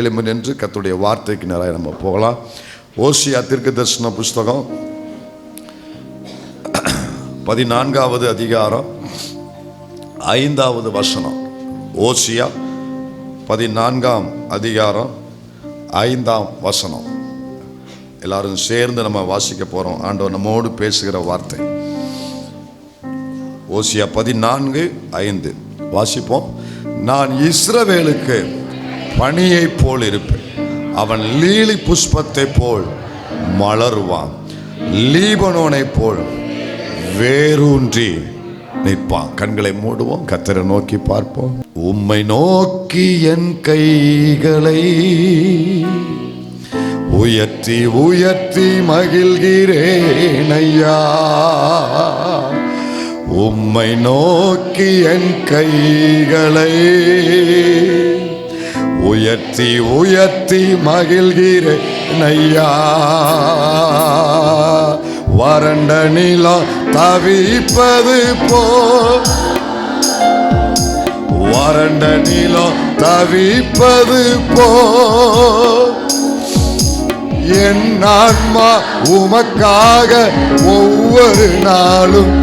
எழும்பி நின்று கர்த்தருடைய வார்த்தைக்கு நிறைய நம்ம போகலாம். ஓசியா தீர்க்கதரிசன புஸ்தகம் 14வது அதிகாரம் 5வது வசனம். ஓசியா 14ஆம் அதிகாரம் 5ஆம் வசனம். எல்லாரும் சேர்ந்து நம்ம வாசிக்க போறோம். ஆண்டவர் நம்மோடு பேசுகிற வார்த்தை. ஓசியா 14:5 வாசிப்போம். நான் இஸ்ரவேலுக்கு பனியை போல் இருப்பேன், அவன் லீலி புஷ்பத்தை போல் மலருவான், லீபனோனை போல் வேரூன்றி நிற்பான். கண்களை மூடுவோம், கர்த்தரை நோக்கி பார்ப்போம். உம்மை நோக்கி என் கைகளை உயர்த்தி உயர்த்தி மகிழ்கிறேன் ஐயா. உம்மை நோக்கி என் கைகளை உயர்த்தி உயர்த்தி மகிழ்கிறேன் ஐயா. வறண்ட நிலம் தவிப்பது போல், வறண்ட நிலம் தவிப்பது போல் என் ஆன்மா உமக்காக ஒவ்வொரு நாளும்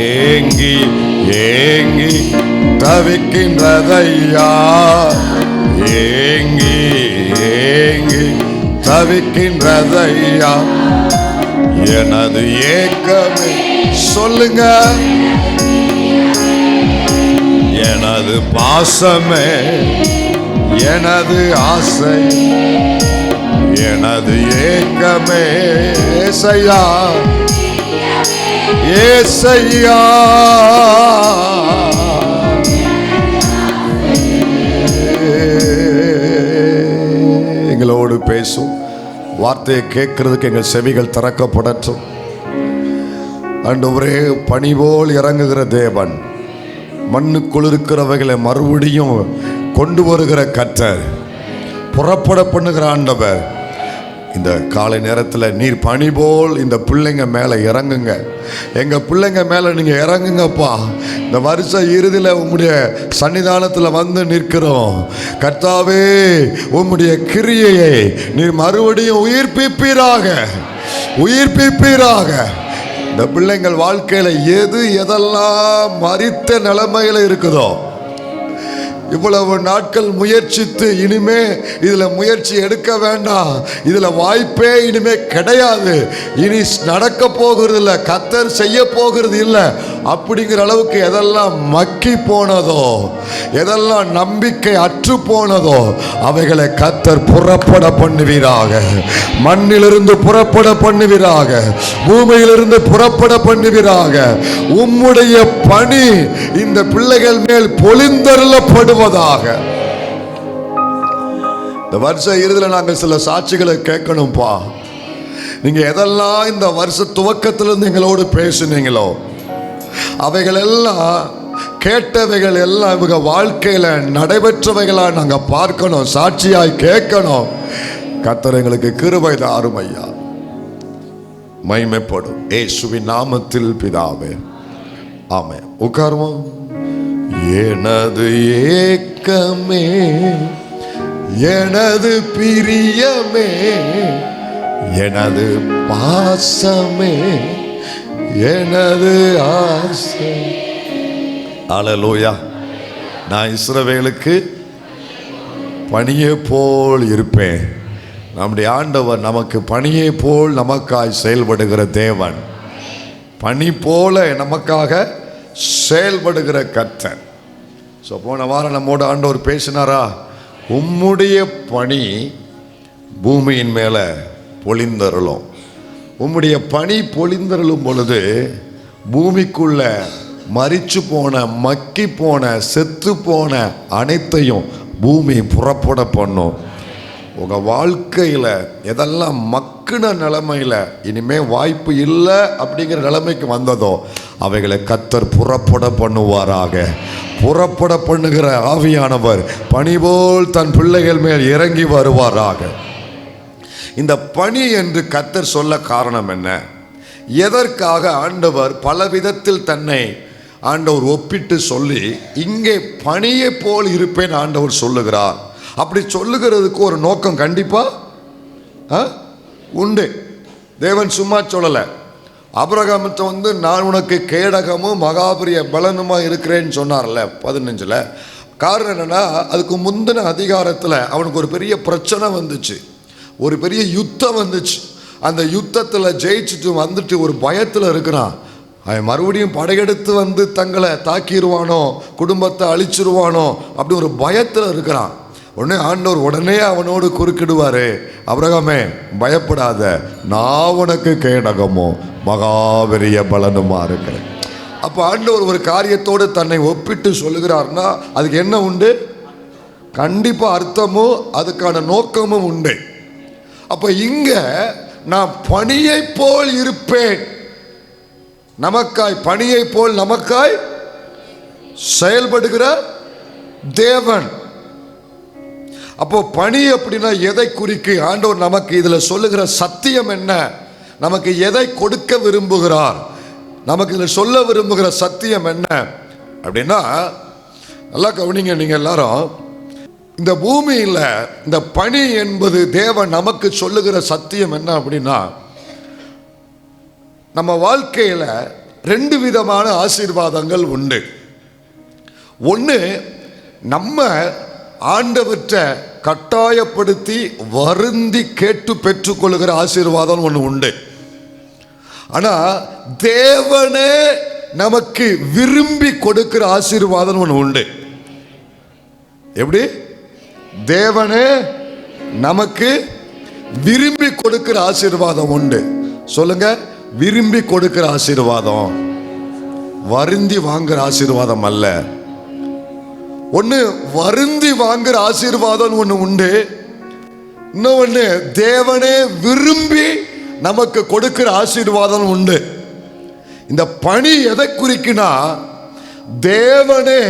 ஏங்கி ஏங்கி தவிக்கின்றதையா. ஏங்கி ஏங்கி தவிக்கின்றதையா. எனது ஏக்கமே சொல்லுங்க, எனது பாசமே, எனது ஆசை, எனது ஏக்கமே ஏசையா, ஏசையா. எங்களோடு பேசும் வார்த்தையை கேட்கறதுக்கு எங்கள் செவிகள் திறக்கப்படட்டும். ஆண்டவரே, பனி போல் இறங்குகிற தேவன், மண்ணுக்குள் இருக்கிறவைகளை மறுபடியும் கொண்டு வருகிற கர்த்தர், புறப்பட பண்ணுகிற ஆண்டவர், இந்த காலை நேரத்தில் நீர் பனி போல் இந்த பிள்ளைங்க மேலே இறங்குங்க. எங்கள் பிள்ளைங்க மேலே நீங்கள் இறங்குங்கப்பா. இந்த வருஷ இறுதியில் உம்முடைய சன்னிதானத்தில் வந்து நிற்கிறோம் கர்த்தாவே. உம்முடைய கிரியையை நீர் மறுபடியும் உயிர்ப்பிப்பீராக, உயிர்ப்பிப்பீராக. இந்த பிள்ளைங்கள் வாழ்க்கையில் எதெல்லாம் மரித்த நிலைமையில் இருக்குதோ, இவ்வளவு நாட்கள் முயற்சித்து இனிமே இதுல முயற்சி எடுக்க வேண்டாம், இதுல வாய்ப்பே இனிமே கிடையாது, இனி நடக்க போகிறது இல்லை, கர்த்தர் செய்ய போகிறது இல்லை அப்படிங்கிற அளவுக்கு எதெல்லாம் மக்கி போனதோ, எதெல்லாம் நம்பிக்கை அற்று போனதோ அவைகளை கர்த்தர் புறப்பட பண்ணுவீராக. மண்ணிலிருந்து புறப்பட பண்ணுவீராக, பூமியிலிருந்து புறப்பட பண்ணுவீராக. உம்முடைய பணி இந்த பிள்ளைகள் மேல் பொழிந்தருளப்படும். இந்த வருஷ இறுதியில் நாங்கள் சில சாட்சிகளை கேட்கணும்பா. நீங்க எதெல்லாம் இந்த வருஷ துவக்கத்திலிருந்து எங்களோடு பேசுனீங்களோ அவைகள் எல்லாம், கேட்டவைகள் எல்லாம் இவங்க வாழ்க்கையில நடைபெற்றவைகளா நாங்க பார்க்கணும், சாட்சியாய் கேட்கணும். கர்த்தர் எங்களுக்கு கிருபை தாரும் ஐயா. மகிமைப்படும் இயேசுவின் நாமத்தில் பிதாவே, ஆமென். உட்காருவோம். எனது ஏக்கமே, எனது பிரியமே, எனது பாசமே, எனது ஆசை. அல்லேலூயா. நான் இஸ்ரவேலுக்கு பனியை போல் இருப்பேன். நம்முடைய ஆண்டவர் நமக்கு பனியை போல் நமக்காய் செயல்படுகிற தேவன், பனி போல நமக்காக செயல்படுகிற கர்த்தர். ஸோ போன வாரம் நம்மோட ஆண்டவர் பேசினாரா, உம்முடைய பனி பூமியின் மேலே பொழிந்தருளும். உம்முடைய பனி பொழிந்தருளும் பொழுது பூமிக்குள்ள மரிச்சு போன, மக்கி போன, செத்து போன அனைத்தையும் பூமி புறப்பட பண்ணும். உங்கள் வாழ்க்கையில் எதெல்லாம் மக்கின நிலைமையில் இனிமே வாய்ப்பு இல்லை அப்படிங்கிற நிலைமைக்கு வந்ததோ அவைகளை கர்த்தர் புறப்பட பண்ணுவாராக. புறப்பட பண்ணுகிற ஆவியானவர் பனிபோல் தன் பிள்ளைகள் மேல் இறங்கி வருவாராக. இந்த பனி என்று கர்த்தர் சொல்ல காரணம் என்ன? எதற்காக ஆண்டவர் பல விதத்தில் தன்னை ஆண்டவர் ஒப்பிட்டு சொல்லி இங்கே பனியை போல் இருப்பேன் ஆண்டவர் சொல்லுகிறார். அப்படி சொல்லுகிறதுக்கு ஒரு நோக்கம் கண்டிப்பா உண்டு. தேவன் சும்மா சொல்லலை. ஆபிரகாமிட்ட நான் உனக்கு கேடகமும் மகாபரிய பலனுமா இருக்கிறேன்னு சொன்னார்ல 15. காரணம் என்னன்னா, அதுக்கு முந்தின அதிகாரத்தில் அவனுக்கு ஒரு பெரிய பிரச்சனை வந்துச்சு, ஒரு பெரிய யுத்தம் வந்துச்சு. அந்த யுத்தத்தில் ஜெயிச்சுட்டு வந்துட்டு ஒரு பயத்தில் இருக்கிறான். அவன் மறுபடியும் படையெடுத்து தங்களை தாக்கிடுவானோ, குடும்பத்தை அழிச்சிருவானோ, அப்படி ஒரு பயத்தில் இருக்கிறான். ஆண்டவர் உடனே அவனோடு குறுக்கிடுவாரு, ஆபிரகாமே பயப்படாத, நான் உனக்கு கேடகமோ மகாபெரிய பலனுமா இருக்கிறேன். அப்போ ஆண்டவர் ஒரு காரியத்தோடு தன்னை ஒப்பிட்டு சொல்லுகிறார்னா அதுக்கு என்ன உண்டு? கண்டிப்பா அர்த்தமும் அதுக்கான நோக்கமும் உண்டு. அப்ப இங்க நான் பனியை போல் இருப்பேன், நமக்காய் பனியை போல் நமக்காய் செயல்படுகிற தேவன். அப்போ பனி அப்படின்னா எதை குறிக்கு? ஆண்டவர் நமக்கு இதுல சொல்லுகிற சத்தியம் என்ன? நமக்கு எதை கொடுக்க விரும்புகிறார்? நமக்கு இதில் சொல்ல விரும்புகிற சத்தியம் என்ன அப்படின்னா, நல்லா கவனிங்க நீங்க எல்லாரும். இந்த பூமியில் இந்த பனி என்பது தேவன் நமக்கு சொல்லுகிற சத்தியம் என்ன அப்படின்னா, நம்ம வாழ்க்கையில் 2 விதமான ஆசீர்வாதங்கள் உண்டு. ஒன்று, நம்ம ஆண்டவற்றை கட்டாயப்படுத்தி வருந்தி கேட்டு பெற்றுக்கொள்கிற ஆசீர்வாதம் ஒன்று உண்டு. ஆனா தேவனே நமக்கு விரும்பி கொடுக்கிற ஆசீர்வாதம் ஒன்று உண்டு. எப்படி? தேவனே நமக்கு விரும்பி கொடுக்கிற ஆசீர்வாதம் உண்டு. சொல்லுங்க, விரும்பி கொடுக்கிற ஆசீர்வாதம், வருந்தி வாங்குற ஆசீர்வாதம் அல்ல. ஒன்று வருந்தி வாங்குற ஆசீர்வாதம் ஒன்று உண்டு, இன்னொன்று தேவனே விரும்பி நமக்கு கொடுக்கிற ஆசீர்வாதம் உண்டு. இந்த பணி எதை குறிக்குன்னா, தேவனே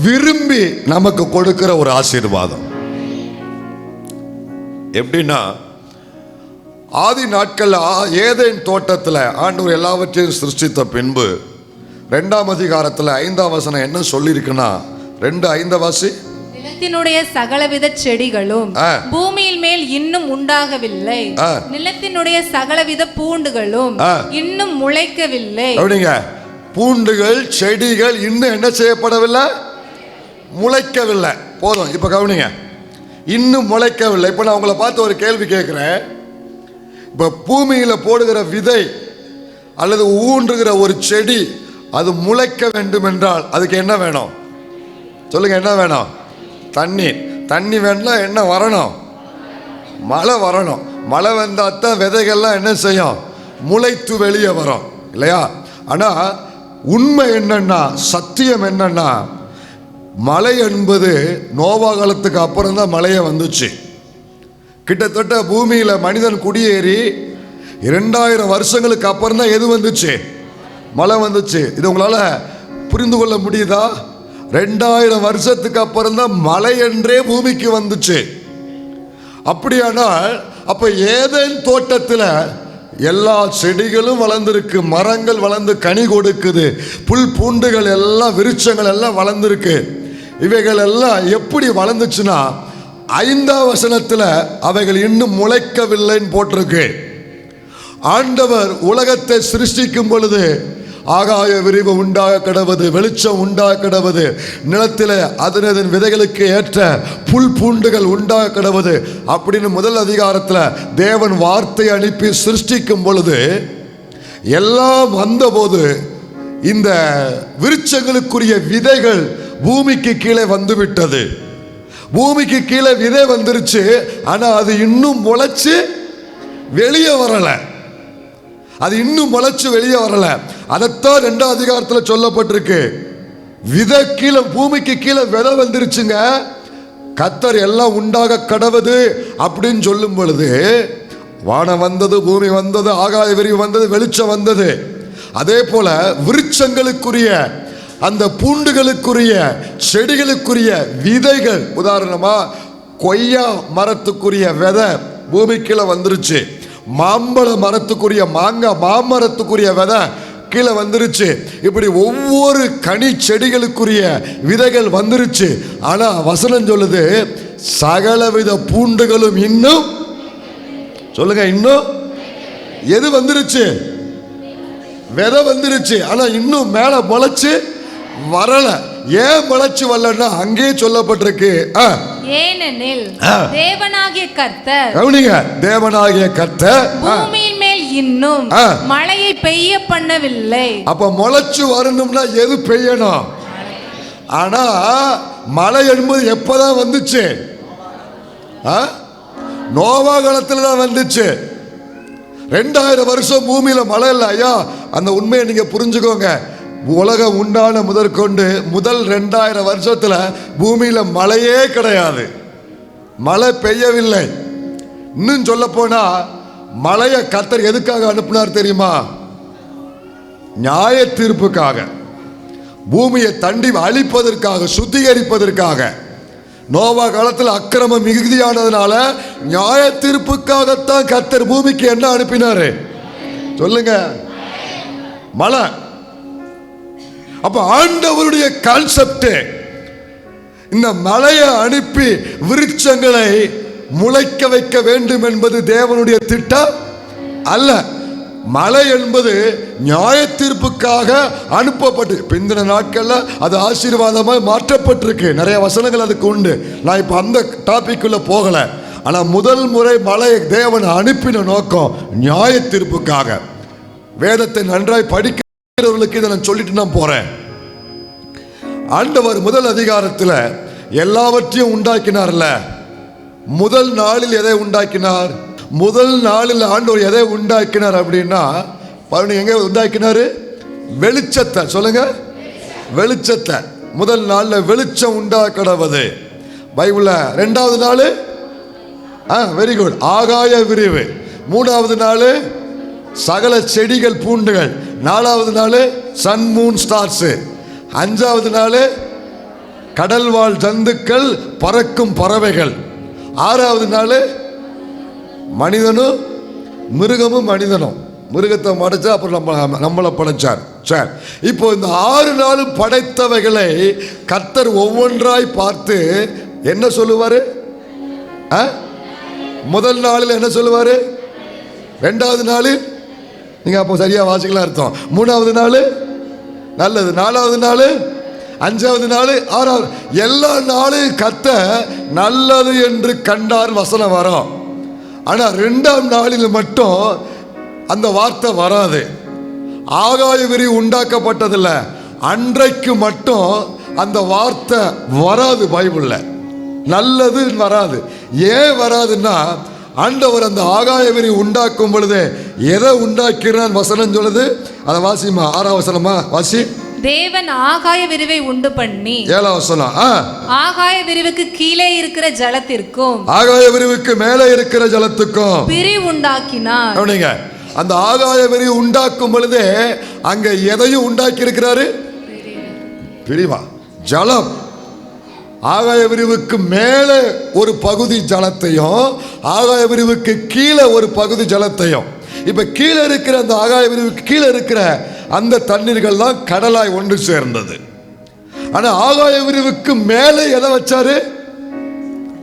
விரும்பி நமக்கு கொடுக்கிற ஒரு ஆசீர்வாதம். எப்படின்னா, ஆதி நாட்கள் ஏதேன் தோட்டத்தில் ஆண்டவர் எல்லாவற்றையும் சிருஷ்டித்த பின்பு 2ஆம் அதிகாரத்தில் 5ஆம் வசனம் என்ன சொல்லியிருக்குன்னா, 2:5 வாசி. நிலத்தினுடைய சகலவித செடிகளும் பூமியில் மேல் இன்னும் உண்டாகவில்லை, நிலத்தினுடைய சகலவித பூண்டுகளும் இன்னும் முளைக்கவில்லை. அப்படிங்க, பூண்டுகள் செடிகள் இன்னும் என்ன செய்யப்படவில்லை? முளைக்கவில்லை. போதும், இப்ப கவனிங்க, இன்னும் முளைக்கவில்லை. இப்ப நான் உங்களை பார்த்து ஒரு கேள்வி கேட்கிறேன். இப்ப பூமியில போடுகிற விதை அல்லது ஊன்றுகிற ஒரு செடி அது முளைக்க வேண்டும் என்றால் அதுக்கு என்ன வேணும்? சொல்லுங்க, என்ன வேணும்? தண்ணி வேணும்னா என்ன வரணும்? மழை வரணும். மழை வந்தாத்தான் விதைகள்லாம் என்ன செய்யும்? முளைத்து வெளியே வரும், இல்லையா? ஆனா உண்மை என்னன்னா, சத்தியம் என்னன்னா, மழை என்பது நோவா காலத்துக்கு அப்புறம் தான் மழையே வந்துச்சு. கிட்டத்தட்ட பூமியில மனிதன் குடியேறி 2000 வருஷங்களுக்கு அப்புறம் தான் எது வந்துச்சு? மழை வந்துச்சு. இது உங்களால புரிந்து கொள்ள முடியுதா? 2000 வருஷத்துக்கு அப்புறம் தான் மழை என்றே பூமிக்கு வந்துச்சு. அப்படியானால் அப்ப ஏதேன் தோட்டத்தில் எல்லா செடிகளும் வளர்ந்துருக்கு, மரங்கள் வளர்ந்து கனி கொடுக்குது, புல் பூண்டுகள் எல்லாம் விருட்சங்கள் எல்லாம் வளர்ந்துருக்கு. இவைகள் எல்லாம் எப்படி வளர்ந்துச்சுன்னா, 5ஆம் வசனத்தில் அவைகள் இன்னும் முளைக்கவில்லைன்னு போட்டிருக்கு. ஆண்டவர் உலகத்தை சிருஷ்டிக்கும் பொழுது ஆகாய விரிவு உண்டாக கிடவது, வெளிச்சம் உண்டாக கிடவது, நிலத்தில் அதன் விதைகளுக்கு ஏற்ற புல் பூண்டுகள் உண்டாக கிடவது அப்படின்னு முதல் அதிகாரத்தில் தேவன் வார்த்தை அனுப்பி சிருஷ்டிக்கும் பொழுது எல்லாம் வந்தபோது இந்த விருட்சங்களுக்குரிய விதைகள் பூமிக்கு கீழே வந்துவிட்டது. பூமிக்கு கீழே விதை வந்துருச்சு, ஆனா அது இன்னும் முளைச்சு வெளியே வரல. அது இன்னும் முளைச்சு வெளியே வரல. அதைத்தான் 2ஆம் அதிகாரத்தில் சொல்லப்பட்டிருக்கு. விதை கீழே, பூமிக்கு கீழே விதை வந்துருச்சுங்க. கர்த்தர் எல்லாம் உண்டாக கடவது அப்படின்னு சொல்லும் பொழுது வானம் வந்தது, பூமி வந்தது, ஆகாய விரிவு வந்தது, வெளிச்சம் வந்தது. அதே போல விருட்சங்களுக்குரிய, அந்த பூண்டுகளுக்குரிய, செடிகளுக்குரிய விதைகள், உதாரணமா கொய்யா மரத்துக்குரிய விதை பூமி கீழே வந்துருச்சு, மாம்பழ மரத்துக்குரிய மாமரத்துக்குரிய விதை கீழே வந்துருச்சு. இப்படி ஒவ்வொரு கனி செடிகளுக்குரிய விதைகள் வந்துருச்சு. ஆனா வசனம் சொல்லுது, சகலவித பூண்டுகளும் இன்னும், சொல்லுங்க, இன்னும் எது வந்துருச்சு? விதை வந்துருச்சு. ஆனா இன்னும் மேல முளைச்சு வரல. ஏன் முளைச்சு வரலன்னா அங்கேயே சொல்லப்பட்டிருக்கு, ஏனெனில் தேவனாகிய கர்த்தர், கவனிங்க, தேவனாகிய கர்த்தர் பூமியின் மேல் இன்னும் மழையை பெய்ய பண்ணவில்லை. அப்ப முளைச்சு வரணும்னா எது பெய்யணும்? ஆனா மழை என்பது எப்பதான் வந்துச்சு? நோவா காலத்துல தான் வந்துச்சு. 2000 வருஷம் பூமியில மழை இல்லை ஐயா. அந்த உண்மையை நீங்க புரிஞ்சுக்கோங்க. உலகம் உண்டான முதற்கொண்டு முதல் 2000 வருஷத்துல பூமியில மழையே கிடையாது. மழை பெய்யவில்லை. இன்னும் சொல்ல போனா மழையை கர்த்தர் எதுக்காக அனுப்பினார் தெரியுமா? நியாய தீர்ப்புக்காக, பூமியை தண்டி அழிப்பதற்காக, சுத்திகரிப்பதற்காக. நோவா காலத்தில் அக்கிரமம் மிகுதியானதுனால நியாய தீர்ப்புக்காகத்தான் கர்த்தர் பூமிக்கு என்ன அனுப்பினாரு? சொல்லுங்க, மழை. அப்ப ஆண்டவருடைய கான்செப்ட் இந்த மழையை அனுப்பி விருட்சங்களை முளைக்க வைக்க வேண்டும் என்பது தேவனுடைய திட்டம் அல்ல. மழை என்பது நியாய தீர்ப்புக்காக அனுப்பப்பட்டு பிந்தின நாட்கள்ல அது ஆசீர்வாதமாக மாற்றப்பட்டிருக்கு. நிறைய வசனங்கள் அதுக்கு உண்டு. நான் இப்ப அந்த டாபிக்குள்ள போகல. ஆனா முதல் முறை மழையை தேவன் அனுப்பின நோக்கம் நியாய தீர்ப்புக்காக. வேதத்தை நன்றாய் படிக்கிறவர்களுக்கு இதை நான் சொல்லிட்டு நான் போறேன். ஆண்டவர் முதல் அதிகாரத்தில் எல்லாவற்றையும் உண்டாக்கினார்ல. முதல் நாளில் எதை உண்டாக்கினார்? முதல் நாளில் ஆண்டவர் எதை உண்டாக்கினார் அப்படின்னா, எங்க உண்டாக்கினாரு? வெளிச்சத்தை. சொல்லுங்க, வெளிச்சத்தை. முதல் நாளில் வெளிச்சம் உண்டாக்கடவது. பைபிள்ல 2வது நாள் வெரி குட், ஆகாய விரிவு. 3வது நாள் சகல செடிகள் பூண்டுகள். 4வது நாள் சன் மூன் ஸ்டார்ஸ். 5வது நாள் கடல் வாழ் ஜந்துக்கள், பறக்கும் பறவைகள். 6வது நாள் மனிதனும் மிருகமும் மனிதனும். மிருகத்தை படைச்சா அப்புறம் நம்மளை படைச்சார். சரி, இப்போ இந்த 6 நாளும் படைத்தவைகளை கர்த்தர் ஒவ்வொன்றாய் பார்த்து என்ன சொல்லுவாரு? முதல் நாளில் என்ன சொல்லுவாரு? 2வது நாளில் நீங்க அப்போ சரியா வாசிக்கலாம் அர்த்தம். 3வது நாள் நல்லது, 4வது நாள், 5வது நாள், 6வது. எல்லா நாளும் கர்த்தர் நல்லது என்று கண்டார் வசனம் வரும். ஆனா 2ஆம் நாளில் மட்டும் அந்த வார்த்தை வராது. ஆகாய விரி உண்டாக்கப்பட்டதில்ல, அன்றைக்கு மட்டும் அந்த வார்த்தை வராது. பைபிள்ல நல்லது வராது. ஏன் வராதுன்னா, ஆண்டவர் அந்த ஆகாய விரி உண்டாக்கும் பொழுது எதை உண்டாக்கிறான் வசனம் சொல்லுது. அதை வாசிமா, 6ஆம் வசனமா வாசி. தேவன் ஆகாய விரிவை உண்டு பண்ணி, 7ஆம் வசனம், ஆகாய விரிவுக்கு கீழே இருக்கிற ஜலத்திற்கும் ஆகாய விரிவுக்கு மேலே இருக்கிற ஜலத்துக்கும் பிரி உண்டாக்கினார். கவனிங்க, அந்த ஆகாய விரி உண்டாக்கும் பொழுதே அங்க எதையும் உண்டாக்கி இருக்கிறாரு? பிரிவா, ஜலம். ஆகாய விரிவுக்கு மேலே ஒரு பகுதி ஜலத்தையும் ஆகாய விரிவுக்கு கீழே ஒரு பகுதி ஜலத்தையும். இப்ப கீழே இருக்கிற அந்த ஆகாய விரிவுக்கு கீழே இருக்கிற அந்த தண்ணீர்கள் தான் கடலாய் ஒன்று சேர்ந்தது. ஆனா ஆகாய விரிவுக்கு மேலே எதை வச்சாரு?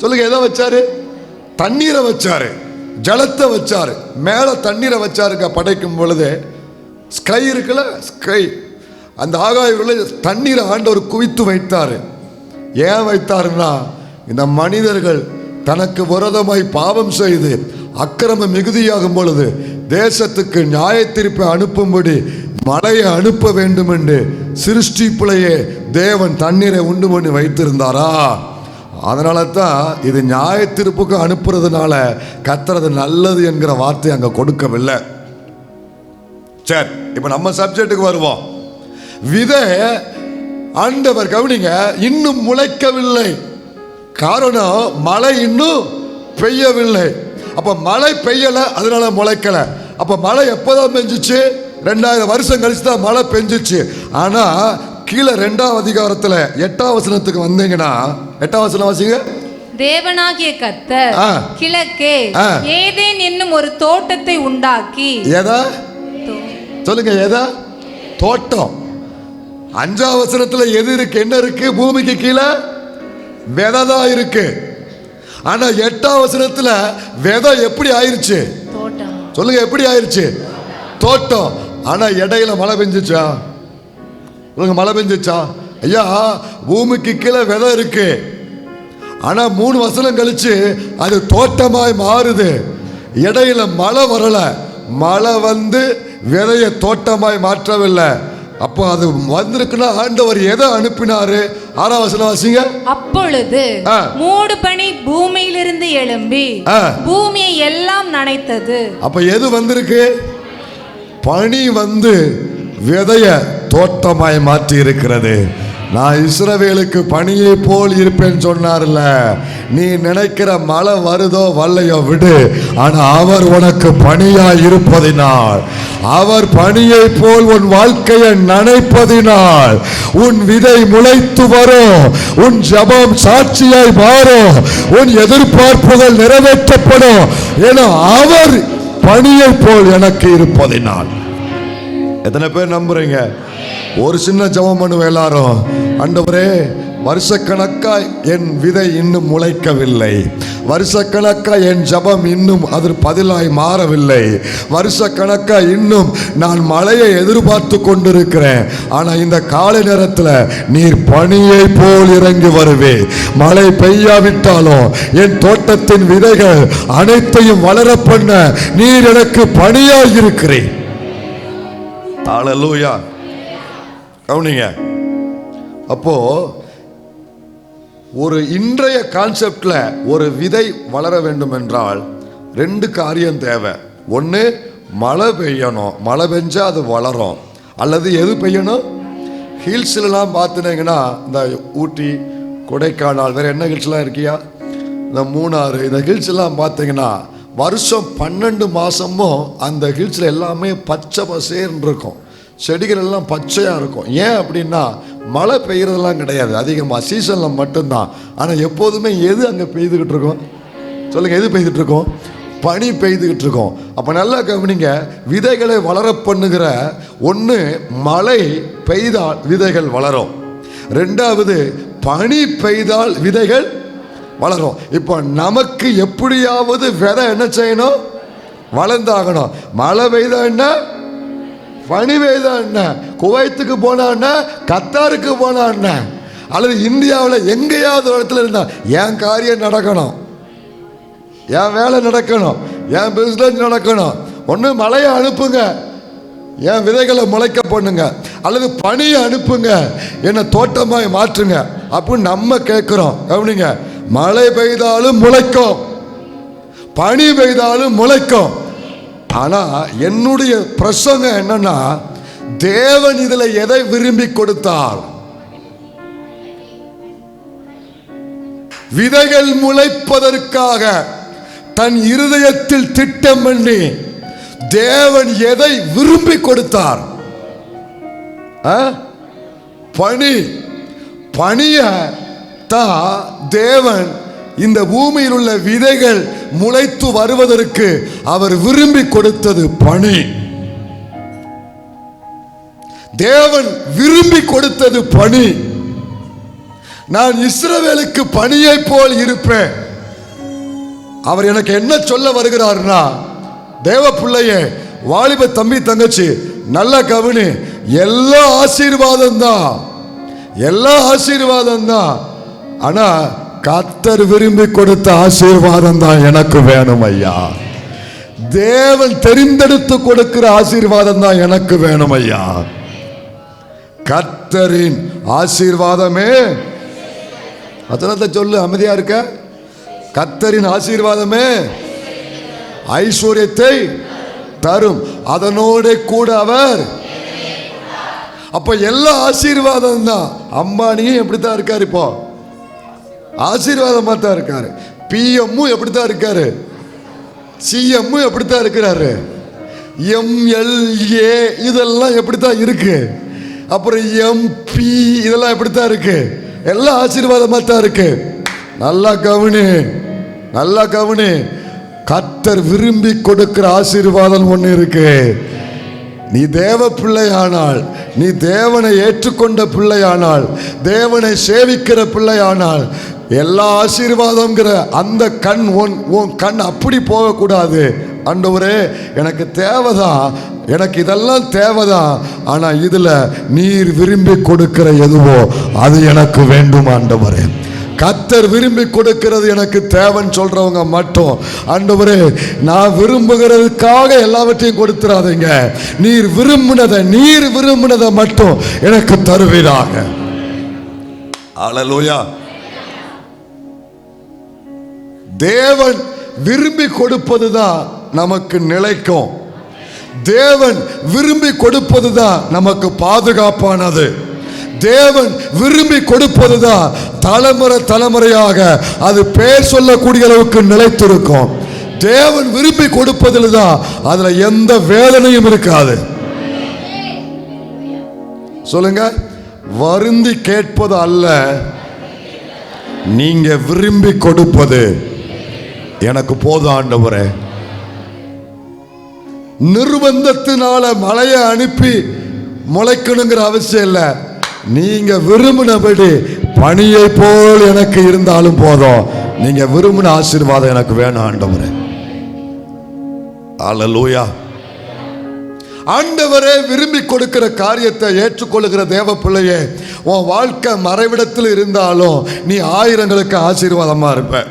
சொல்லுங்க, எதை வச்சாரு? தண்ணீரை வச்சாரு, ஜலத்தை வச்சாரு. மேல தண்ணீரை வச்சாருங்க. படைக்கும் பொழுது ஸ்கை இருக்குல்ல, ஸ்கை, அந்த ஆகாய விரிவுல தண்ணீரை ஆண்டவர் குவித்து வைத்தாரு. ஏன் வைத்தாருன்னா, இந்த மனிதர்கள் தனக்கு விரோதமாய் பாவம் செய்து அக்கிரமம் மிகுதியாகும் பொழுது தேசத்துக்கு நியாய தீர்ப்பை அனுப்பும்படி மழையை அனுப்ப வேண்டும் என்று சிருஷ்டிப்புலையே தேவன் தண்ணீரை உண்டு பண்ணி வைத்திருந்தாரா. அதனால தான் இது நியாய தீர்ப்புக்கு அனுப்புறதுனால கர்த்தர் நல்லது என்கிற வார்த்தை அங்க கொடுக்கவில்லை. சரி, இப்ப நம்ம சப்ஜெக்டுக்கு வருவோம். விதை ஆண்டவர், கவனிங்க, இன்னும் முளைக்கவில்லை. காரணம், மழை இன்னும் பெய்யவில்லை. அப்ப மழை பெய்யல, அதனால முளைக்கல. அப்ப மழை எப்போதான் பெஞ்சிச்சு? 2000 வருஷம் கழிச்சு தான் மழை பெஞ்சிச்சு. ஆனா கீழே 2ஆம் அதிகாரத்துல 8ஆம் வசனத்துக்கு வந்தீங்கன்னா, 8ஆம் வசனம் வாசிங்க. தேவனாகிய கர்த்தர் கிழக்கே ஏதேன் என்னும் ஒரு தோட்டத்தை உண்டாக்கி. எதா? சொல்லுங்க, எதா? தோட்டம். 5ஆம் வசனத்துல எது இருக்கு? என்ன இருக்கு? பூமிக்கு கீழே விதைதான் இருக்கு. ஆனா 8ஆம் வசனத்துல விதை எப்படி ஆயிருச்சு சொல்லுங்க, எப்படி ஆயிருச்சு? தோட்டம். ஆனா இடையில மழை பெஞ்சிச்சா? சொல்லுங்க, மழை பெஞ்சிச்சா? ஐயா, பூமிக்கு கீழே விதை இருக்கு, ஆனா 3 வசனம் கழிச்சு அது தோட்டமாய் மாறுது. இடையில மழை வரல, மழை வந்து விதைய தோட்டமாய் மாற்றவில்லை. அப்போ அது வந்திருக்குன்னா ஆண்டவர் எதை அனுப்பினாரு? 6ஆம் வசனம் வாசிங்க. அப்பொழுது மூடு பனி பூமியிலிருந்து எழும்பி பூமியை எல்லாம் நனைத்தது. அப்ப எது வந்திருக்கு? பனி வந்து விதைய தோட்டமாய் மாற்றி இருக்கிறது. நான் இஸ்ரவேலுக்கு பனியை போல் இருப்பேன்னு சொன்னார்ல. நீ நினைக்கிற மழை வருதோ வரலையோ விடு, ஆனா அவர் உனக்கு பனியாய் இருப்பதினால், அவர் பனியை போல் உன் வாழ்க்கையை நனைப்பதினால் உன் விதை முளைத்து வரும், உன் ஜெபம் சாட்சியாய் மாறும், உன் எதிர்பார்ப்புகள் நிறைவேற்றப்படும். ஏன்னா அவர் பனியை போல் எனக்கு இருப்பதினால். எத்தனை பேர் நம்புறீங்க? ஒரு சின்ன ஜெபம் பண்ணுவோம் எல்லாரும். ஆண்டவரே, வருஷக்கணக்கா என் விதை இன்னும் முளைக்கவில்லை, வருஷக்கணக்கா என் ஜெபம் இன்னும் அது பதிலாய் மாறவில்லை, வருஷக்கணக்கா இன்னும் நான் மழையை எதிர்பார்த்து கொண்டிருக்கிறேன். ஆனா இந்த காலை நேரத்தில் நீர் பனியை போல் இறங்கி வருவே. மழை பெய்யாவிட்டாலும் என் தோட்டத்தின் விதைகள் அனைத்தையும் வளர பண்ண நீர் எனக்கு பனியாய் இருக்கிறேன். ஹல்லேலூயா. கவனிங்க. அப்போ ஒரு இன்றைய கான்செப்ட்ல ஒரு விதை வளர வேண்டும் என்றால் 2 காரியம் தேவை. ஒன்று, மழை பெய்யணும், மழை பெஞ்சா அது வளரும். அல்லது எது பெய்யணும்? ஹில்ஸ்லாம் பார்த்துனீங்கன்னா இந்த ஊட்டி, கொடைக்கானல், வேற என்ன ஹில்ஸ்லாம் இருக்கியா, இந்த மூணாறு, இந்த ஹில்ஸ் எல்லாம் பார்த்தீங்கன்னா வருஷம் 12 மாசமும் அந்த ஹில்ஸில் எல்லாமே பச்சை பசேர்னு இருக்கும், செடிகள் எல்லாம் பச்சையாக இருக்கும். ஏன் அப்படின்னா மழை பெய்யறதெல்லாம் கிடையாது அதிகமாக, சீசனில் மட்டும்தான். ஆனால் எப்போதுமே எது அங்கே பெய்துக்கிட்டு இருக்கோம்? சொல்லுங்கள், எது பெய்துட்டு இருக்கோம்? பனி பெய்துக்கிட்டு இருக்கோம். அப்போ நல்லா கவனிங்க, விதைகளை வளர பண்ணுகிற ஒன்று, மழை பெய்தால் விதைகள் வளரும். 2வது, பனி பெய்தால் விதைகள் வளரும். இப்போ நமக்கு எப்படியாவது விதை என்ன செய்யணும்? வளர்ந்தாகணும். மழை பெய்தா என்ன, பனி பெய்தா என்ன, குவைத்துக்கு போனா என்ன, கத்தாருக்கு போனா என்ன, அல்லது இந்தியாவில் எங்கேயாவது ஒரு இடத்துல இருந்தா என் காரியம் நடக்கணும், என் வேலை நடக்கணும், என் பிஸ்னஸ் நடக்கணும். ஒன்று மழையை அனுப்புங்க, என் விதைகளை முளைக்க பண்ணுங்க, அல்லது பனியை அனுப்புங்க, என்னை தோட்டமாய் மாற்றுங்க அப்படின்னு நம்ம கேட்குறோம். கவனிங்க, மழை பெய்தாலும் முளைக்கும், பனி பெய்தாலும் முளைக்கும். ஆனா என்னுடைய பிரசங்கம் என்னன்னா, தேவன் இதுல எதை விரும்பி கொடுத்தார்? விதைகள் முளைப்பதற்காக தன் இருதயத்தில் திட்டம் பண்ணி தேவன் எதை விரும்பி கொடுத்தார்? பனி. பனிய தான் தேவன் இந்த பூமியில் உள்ள விதைகள் முளைத்து வருவதற்கு அவர் விரும்பி கொடுத்தது பனி. தேவன் விரும்பி கொடுத்தது பனி. நான் இஸ்ரவேலுக்கு பனியை போல் இருப்பேன். அவர் எனக்கு என்ன சொல்ல வருகிறார்னா, தேவ பிள்ளையே, வாலிப தம்பி தங்கச்சி, நல்ல கவனி, எல்லா ஆசீர்வாதம் தான், எல்லா ஆசீர்வாதம் தான். ஆனா கர்த்தர் விரும்பி கொடுத்த ஆசீர்வாதம் தான் எனக்கு வேணும் ஐயா. தேவன் தெரிந்தெடுத்து கொடுக்கிற ஆசீர்வாதம் தான் எனக்கு வேணும் ஐயா. கர்த்தரின் ஆசீர்வாதமே, அதனால சொல்லு, அமைதியா இருக்க. கர்த்தரின் ஆசீர்வாதமே ஐஸ்வர்யத்தை தரும், அதனோட கூட அவர். அப்ப எல்லா ஆசீர்வாதம் தான். அம்பானியும் எப்படித்தான் இருக்காரு, இப்போ ஆசீர்வாதமா தான் இருக்காரு. பிஎம்மும் எப்படித்தான் இருக்காரு, சிஎம்மும் எப்படித்தான் இருக்கிறாரு, எம்எல்ஏ இதெல்லாம் எப்படித்தான் இருக்கு, அப்புறம் எம்பி இதெல்லாம் எப்படித்தான் இருக்கு, எல்லாம் ஆசீர்வாதமா தான் இருக்கு. நல்லா கவனி, நல்லா கவனி. கர்த்தர் விரும்பி கொடுக்கிற ஆசீர்வாதம் ஒன்று இருக்கு. நீ தேவ பிள்ளையானால், நீ தேவனை ஏற்றுக்கொண்ட பிள்ளையானால், தேவனை சேவிக்கிற பிள்ளையானால், எல்லா ஆசீர்வாதம்ங்கிற அந்த கண் உன் கண் அப்படி போகக்கூடாது. ஆண்டவரே எனக்கு தேவைதான், எனக்கு இதெல்லாம் தேவைதான், ஆனா இதுல நீர் விரும்பி கொடுக்கிற எதுவோ அது எனக்கு வேண்டும் ஆண்டவரே. கர்த்தர் விரும்பி கொடுக்கிறது எனக்கு தேவைன்னு சொல்றவங்க மட்டும், ஆண்டவரே நான் விரும்புகிறதுக்காக எல்லாவற்றையும் கொடுத்துறாதீங்க, நீர் விரும்பினதை மட்டும் எனக்கு தருவீராக. அல்லேலூயா. தேவன் விரும்பி கொடுப்பதுதான் நமக்கு நிலைக்கும். தேவன் விரும்பி கொடுப்பதுதான் நமக்கு பாதுகாப்பானது. தேவன் விரும்பி கொடுப்பதுதான் தலைமுறையாக அது பேர் சொல்லக்கூடிய அளவுக்கு நிலைத்திருக்கும். தேவன் விரும்பி கொடுப்பதில் தான் அதுல எந்த வேதனையும் இருக்காது. சொல்லுங்க, வருந்தி கேட்பது அல்ல, நீங்க விரும்பி கொடுப்பது எனக்கு போதும் ஆண்டவரே. நிர்பந்தத்தினால மழையை அனுப்பி முளைக்கணுங்கிற அவசியம் இல்லை. நீங்க விரும்பினபடி பனியை போல் எனக்கு இருந்தாலும் போதும். நீங்க விரும்பின ஆசீர்வாதம் எனக்கு வேணும் ஆண்டவரே. அல்லேலூயா. ஆண்டவரே விரும்பி கொடுக்கிற காரியத்தை ஏற்றுக்கொள்ளுகிற தேவ பிள்ளையே, உன் வாழ்க்கை மறைவிடத்தில் இருந்தாலும் நீ ஆயிரங்களுக்கு ஆசீர்வாதமா இருப்ப.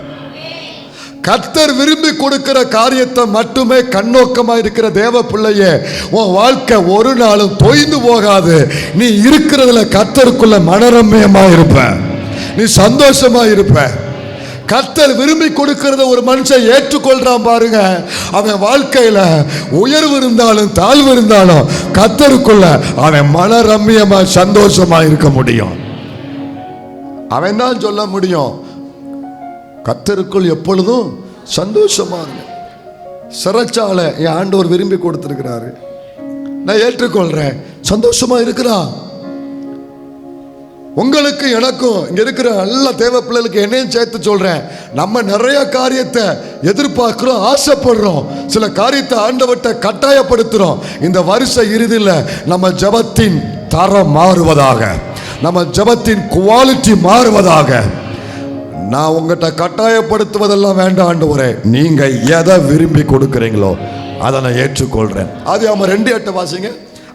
கர்த்தர் விரும்பி கொடுக்கிற காரியத்தை மட்டுமே கண்ணோக்கமா இருக்கிற தேவ பிள்ளையே, உன் வாழ்க்கை ஒரு நாளும் தொய்ந்து போகாது. நீ இருக்கிறதுல கர்த்தருக்குள்ள மனரம்யமா இருப்ப, நீ சந்தோஷமா இருப்ப. கர்த்தர் விரும்பி கொடுக்கிறத ஒரு மனுஷன் ஏற்றுக்கொள்றான் பாருங்க, அவன் வாழ்க்கையில உயர்வு இருந்தாலும் தாழ்வு இருந்தாலும் கர்த்தருக்குள்ள அவன் மனரம்யமா சந்தோஷமா இருக்க முடியும். அவன் தான் சொல்ல முடியும், கர்த்தருக்குள் எப்பொழுதும் சந்தோஷமா. சிறைச்சாலை என் ஆண்டவர் விரும்பி கொடுத்திருக்கிறாரு, நான் ஏற்றுக்கொள்றேன், சந்தோஷமா இருக்கிறான். உங்களுக்கு எனக்கும் இங்க இருக்கிற நல்ல தேவ பிள்ளைகளுக்கு என்னையும் சேர்த்து சொல்றேன், நம்ம நிறைய காரியத்தை எதிர்பார்க்கிறோம், ஆசைப்படுறோம், சில காரியத்தை ஆண்டவர்கிட்ட கட்டாயப்படுத்துறோம். இந்த வருஷ இறுதியில் நம்ம ஜெபத்தின் தரம் மாறுவதாக, நம்ம ஜெபத்தின் குவாலிட்டி மாறுவதாக. நான் உங்கள்கிட்ட கட்டாயப்படுத்துவதெல்லாம் வேண்டாம் ஆண்டவரே, நீங்க எதை விரும்பி கொடுக்குறீங்களோ அதை நான் ஏற்றுக்கொள்றேன். ஆதியாகமம் 2:8 வாசிங்க.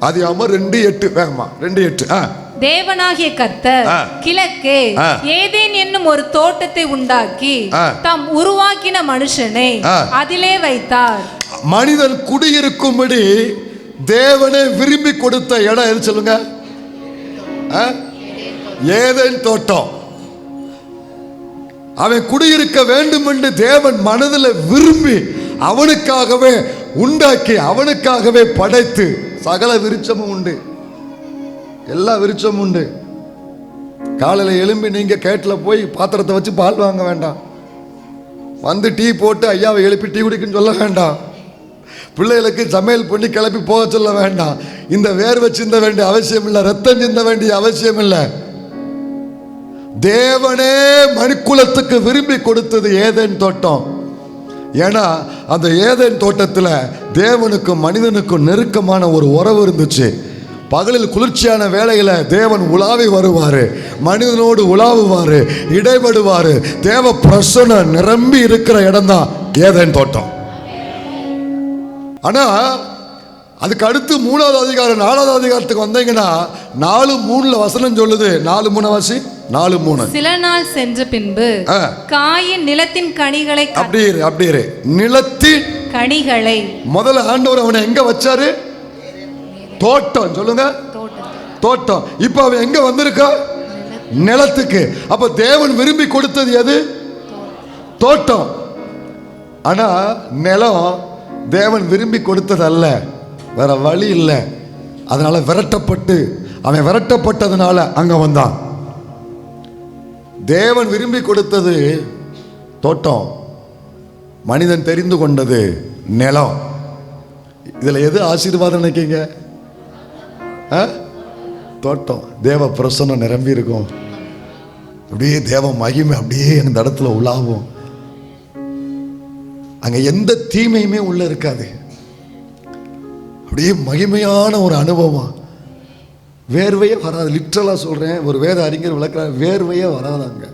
ஆதியாகமம் 2:8 வேகமா 2:8. தேவனாகிய கர்த்தர் கிழக்கே ஏதேன் என்னும் ஒரு தோட்டத்தை உண்டாக்கி தாம் உருவாக்கின மனுஷனை அதிலே வைத்தார். மனிதன் குடியிருக்கும்படி தேவனே விரும்பி கொடுத்த இடம் எது சொல்லுங்க? ஏதேன் தோட்டம். அவன் குடியிருக்க வேண்டும் என்று தேவன் மனதில் விரும்பி அவனுக்காகவே உண்டாக்கி அவனுக்காகவே படைத்து, சகல விருட்சமும் உண்டு, எல்லா விருட்சமும் உண்டு. காலையில் எழும்பி நீங்க கேட்டில் போய் பாத்திரத்தை வச்சு பால் வாங்க வேண்டாம், வந்து டீ போட்டு ஐயாவை எழுப்பி டீ குடிக்குன்னு சொல்ல வேண்டாம், பிள்ளைகளுக்கு சமையல் பண்ணி கிளப்பி போக சொல்ல வேண்டாம், இந்த வேர்வை சிந்த வேண்டிய அவசியம் இல்லை, ரத்தம் சிந்த வேண்டிய அவசியம் இல்லை. தேவனே மனுக்குலத்துக்கு விரும்பி கொடுத்தது ஏதேன் தோட்டம். ஏன்னா அந்த ஏதேன் தோட்டத்தில் தேவனுக்கும் மனிதனுக்கும் நெருக்கமான ஒரு உறவு இருந்துச்சு. பகலில் குளிர்ச்சியான வேளையில தேவன் உலாவி வருவாரு, மனிதனோடு உலாவுவாரு, இடைபடுவாரு. தேவ பிரசன்னம் நிரம்பி இருக்கிற இடம் தான் ஏதேன் தோட்டம். ஆனா அதுக்கு அடுத்து 3வது அதிகாரம் 4வது அதிகாரத்துக்கு வந்தீங்கன்னா 4:3 வசனம் சொல்லுது. 4:3 வாசி. 4:3. சில நாள் சென்ற பின்பு காயின் நிலத்தின் கனிகளை, அப்படியே நிலத்தின் கனிகளை. முதல்ல ஆண்டவர் அவனை எங்க வச்சாரு? தோட்டம். சொல்லுங்க, தோட்டம். இப்ப அவன் எங்க வந்திருக்கா? நிலத்துக்கு. அப்ப தேவன் விரும்பி கொடுத்தது எது? தோட்டம். ஆனா நிலம் தேவன் விரும்பி கொடுத்தது அல்ல, வேற வழி இல்லை. அதனால அவன் விரட்டப்பட்டதுனால அங்க வந்தான். தேவன் விரும்பி கொடுத்தது தோட்டம், மனிதன் தெரிந்து கொண்டது நிலம். இதுல எது ஆசீர்வாதம் நினைக்கீங்க? தோட்டம். தேவ பிரசன்னம் நிரம்பி இருக்கும், அப்படியே தேவ மகிமை அப்படியே அந்த இடத்துல உலாவும். அங்க எந்த தீமையுமே உள்ள இருக்காது, அப்படியே மகிமையான ஒரு அனுபவம். வேர்வையே வராது. லிட்ரலா சொல்றேன், ஒரு வேத அறிஞர் விளக்குறார், வேர்வையே வராது. அங்க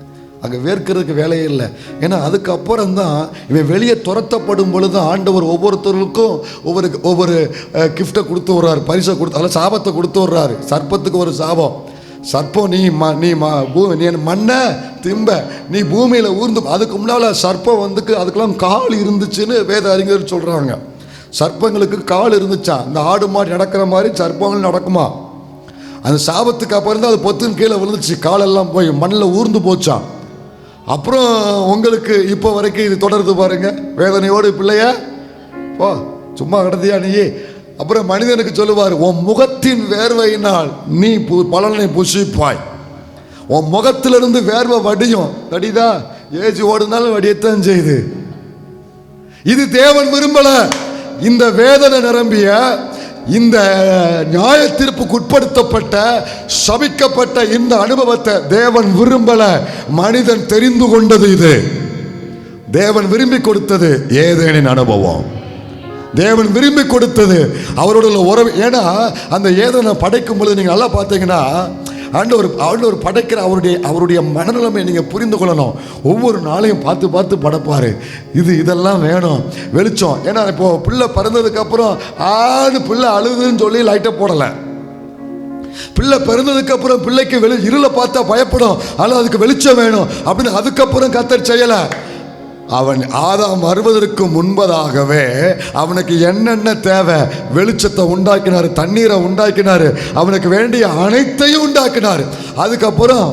அங்கே வேர்க்கிறதுக்கு வேலையே இல்லை. ஏன்னா அதுக்கப்புறம் தான் இவன் வெளியே துரத்தப்படும் பொழுது ஆண்டவர் ஒவ்வொருத்தருக்கும் ஒவ்வொரு கிஃப்டை கொடுத்து விட்றாரு, பரிசை கொடுத்து, அதில் சாபத்தை கொடுத்து விட்றாரு. சர்ப்பத்துக்கு ஒரு சாபம், சர்ப்பம் நீ மண்ணை திம்ப, நீ பூமியில் ஊர்ந்து. அதுக்கு முன்னால் சர்ப்பம் அதுக்கெல்லாம் கால் இருந்துச்சுன்னு வேத அறிஞர் சொல்கிறாங்க. சர்ப்பங்களுக்கு கால் இருந்துச்சா, இந்த ஆடு மாடு நடக்கிற மாதிரி சர்ப்பங்கள் நடக்குமா. அந்த சாபத்துக்கு அப்புறம் தான் அது பொத்துன்னு கீழே விழுந்துச்சு, காலெல்லாம் போய் மண்ணில் ஊர்ந்து போச்சான். அப்புறம் உங்களுக்கு இப்போ வரைக்கும் இது தொடருது பாருங்க, வேதனையோடு பிள்ளைய போ சும்மா கிடந்தியா நீ. அப்புறம் மனிதனுக்கு சொல்லுவார், உன் முகத்தின் வேர்வையினால் நீ பலனை புசிப்பாய். உன் முகத்திலிருந்து வேர்வை வடியும், வடிதா ஏஜ் ஓடுனாலும் வடியத்தான் செய்யுது. இது தேவன் விரும்பல. இந்த வேதனை நிரம்பிய, இந்த நியாய தீர்ப்புக்கு உட்படுத்தப்பட்ட, சபிக்கப்பட்ட இந்த அனுபவத்தை தேவன் விரும்பல. மனிதன் தெரிந்து கொண்டது இது. தேவன் விரும்பி கொடுத்தது ஏதேனின் அனுபவம். தேவன் விரும்பி கொடுத்தது அவரோட உறவு. ஏன்னா அந்த ஏதேனை படைக்கும் பொழுது நீங்க நல்லா பார்த்தீங்கன்னா, ஆண்டவர் படைக்கிற அவருடைய மனநிலைமை நீங்கள் புரிந்து கொள்ளணும். ஒவ்வொரு நாளையும் பார்த்து பார்த்து படைப்பார். இதெல்லாம் வேணும், வெளிச்சம். ஏன்னா இப்போ பிள்ளை பிறந்ததுக்கப்புறம் பிள்ளை அழுதுன்னு சொல்லி லைட்டை போடலை. பிள்ளை பிறந்ததுக்கப்புறம் பிள்ளைக்கு இருளை பார்த்தா பயப்படும், ஆனால் அதுக்கு வெளிச்சம் வேணும் அப்படின்னு அதுக்கப்புறம் கர்த்தர் செய்யலை. அவன் ஆதாம் வருவதற்கு முன்பதாகவே அவனுக்கு என்னென்ன தேவை, வெளிச்சத்தை உண்டாக்கினார், தண்ணீரை உண்டாக்கினார், அவனுக்கு வேண்டிய அனைத்தையும் உண்டாக்கினார். அதுக்கப்புறம்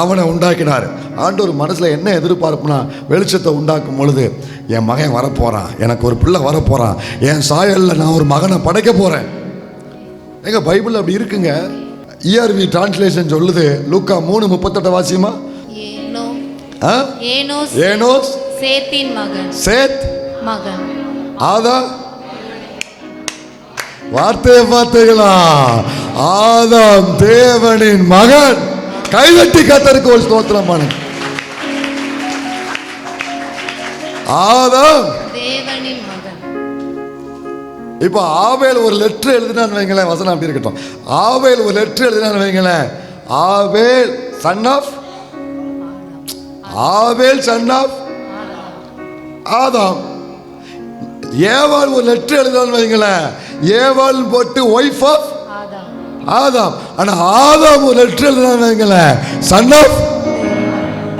அவனை உண்டாக்கினார். ஆண்டவர் மனசில் என்ன எதிர்பார்ப்புனா, வெளிச்சத்தை உண்டாக்கும் பொழுது என் மகன் வரப்போகிறான், எனக்கு ஒரு பிள்ளை வரப்போகிறான், என் சாயலில் நான் ஒரு மகனை படைக்க போகிறேன். எங்கள் பைபிள் அப்படி இருக்குங்க. ERV டிரான்ஸ்லேஷன் சொல்லுது, லூக்கா 3:38 வாசியமா. ஏனோஸ் சேத்தின் மகன், சேத் மகன் ஆதாம். வார்த்தையை பார்த்தீங்களா? ஆதாம் தேவனின் மகன். கைதட்டி கர்த்தருக்கு ஒரு ஸ்தோத்திரம் பண்ணுங்க. ஆதாம் தேவனின் மகன். இப்போ ஆவேல் ஒரு லெட்டர் எழுதினான்னு வைங்களேன், வசனம் அப்படி இருக்கட்டும். ஆவேல் ஒரு லெட்டர் எழுதினான்னு வைங்களேன், ஆவேல் சன் ஆஃப் ஆதாம். ஏவாள் ஒரு லெட்டர் எழுதான்னு வைங்களேன், ஏவாள் போட்டு ஒய்ஃப் ஆஃப் ஆதாம். ஆனா ஆதாம் ஒரு லெட்டர் எழுதான்னு வைங்களேன், சன் ஆஃப்.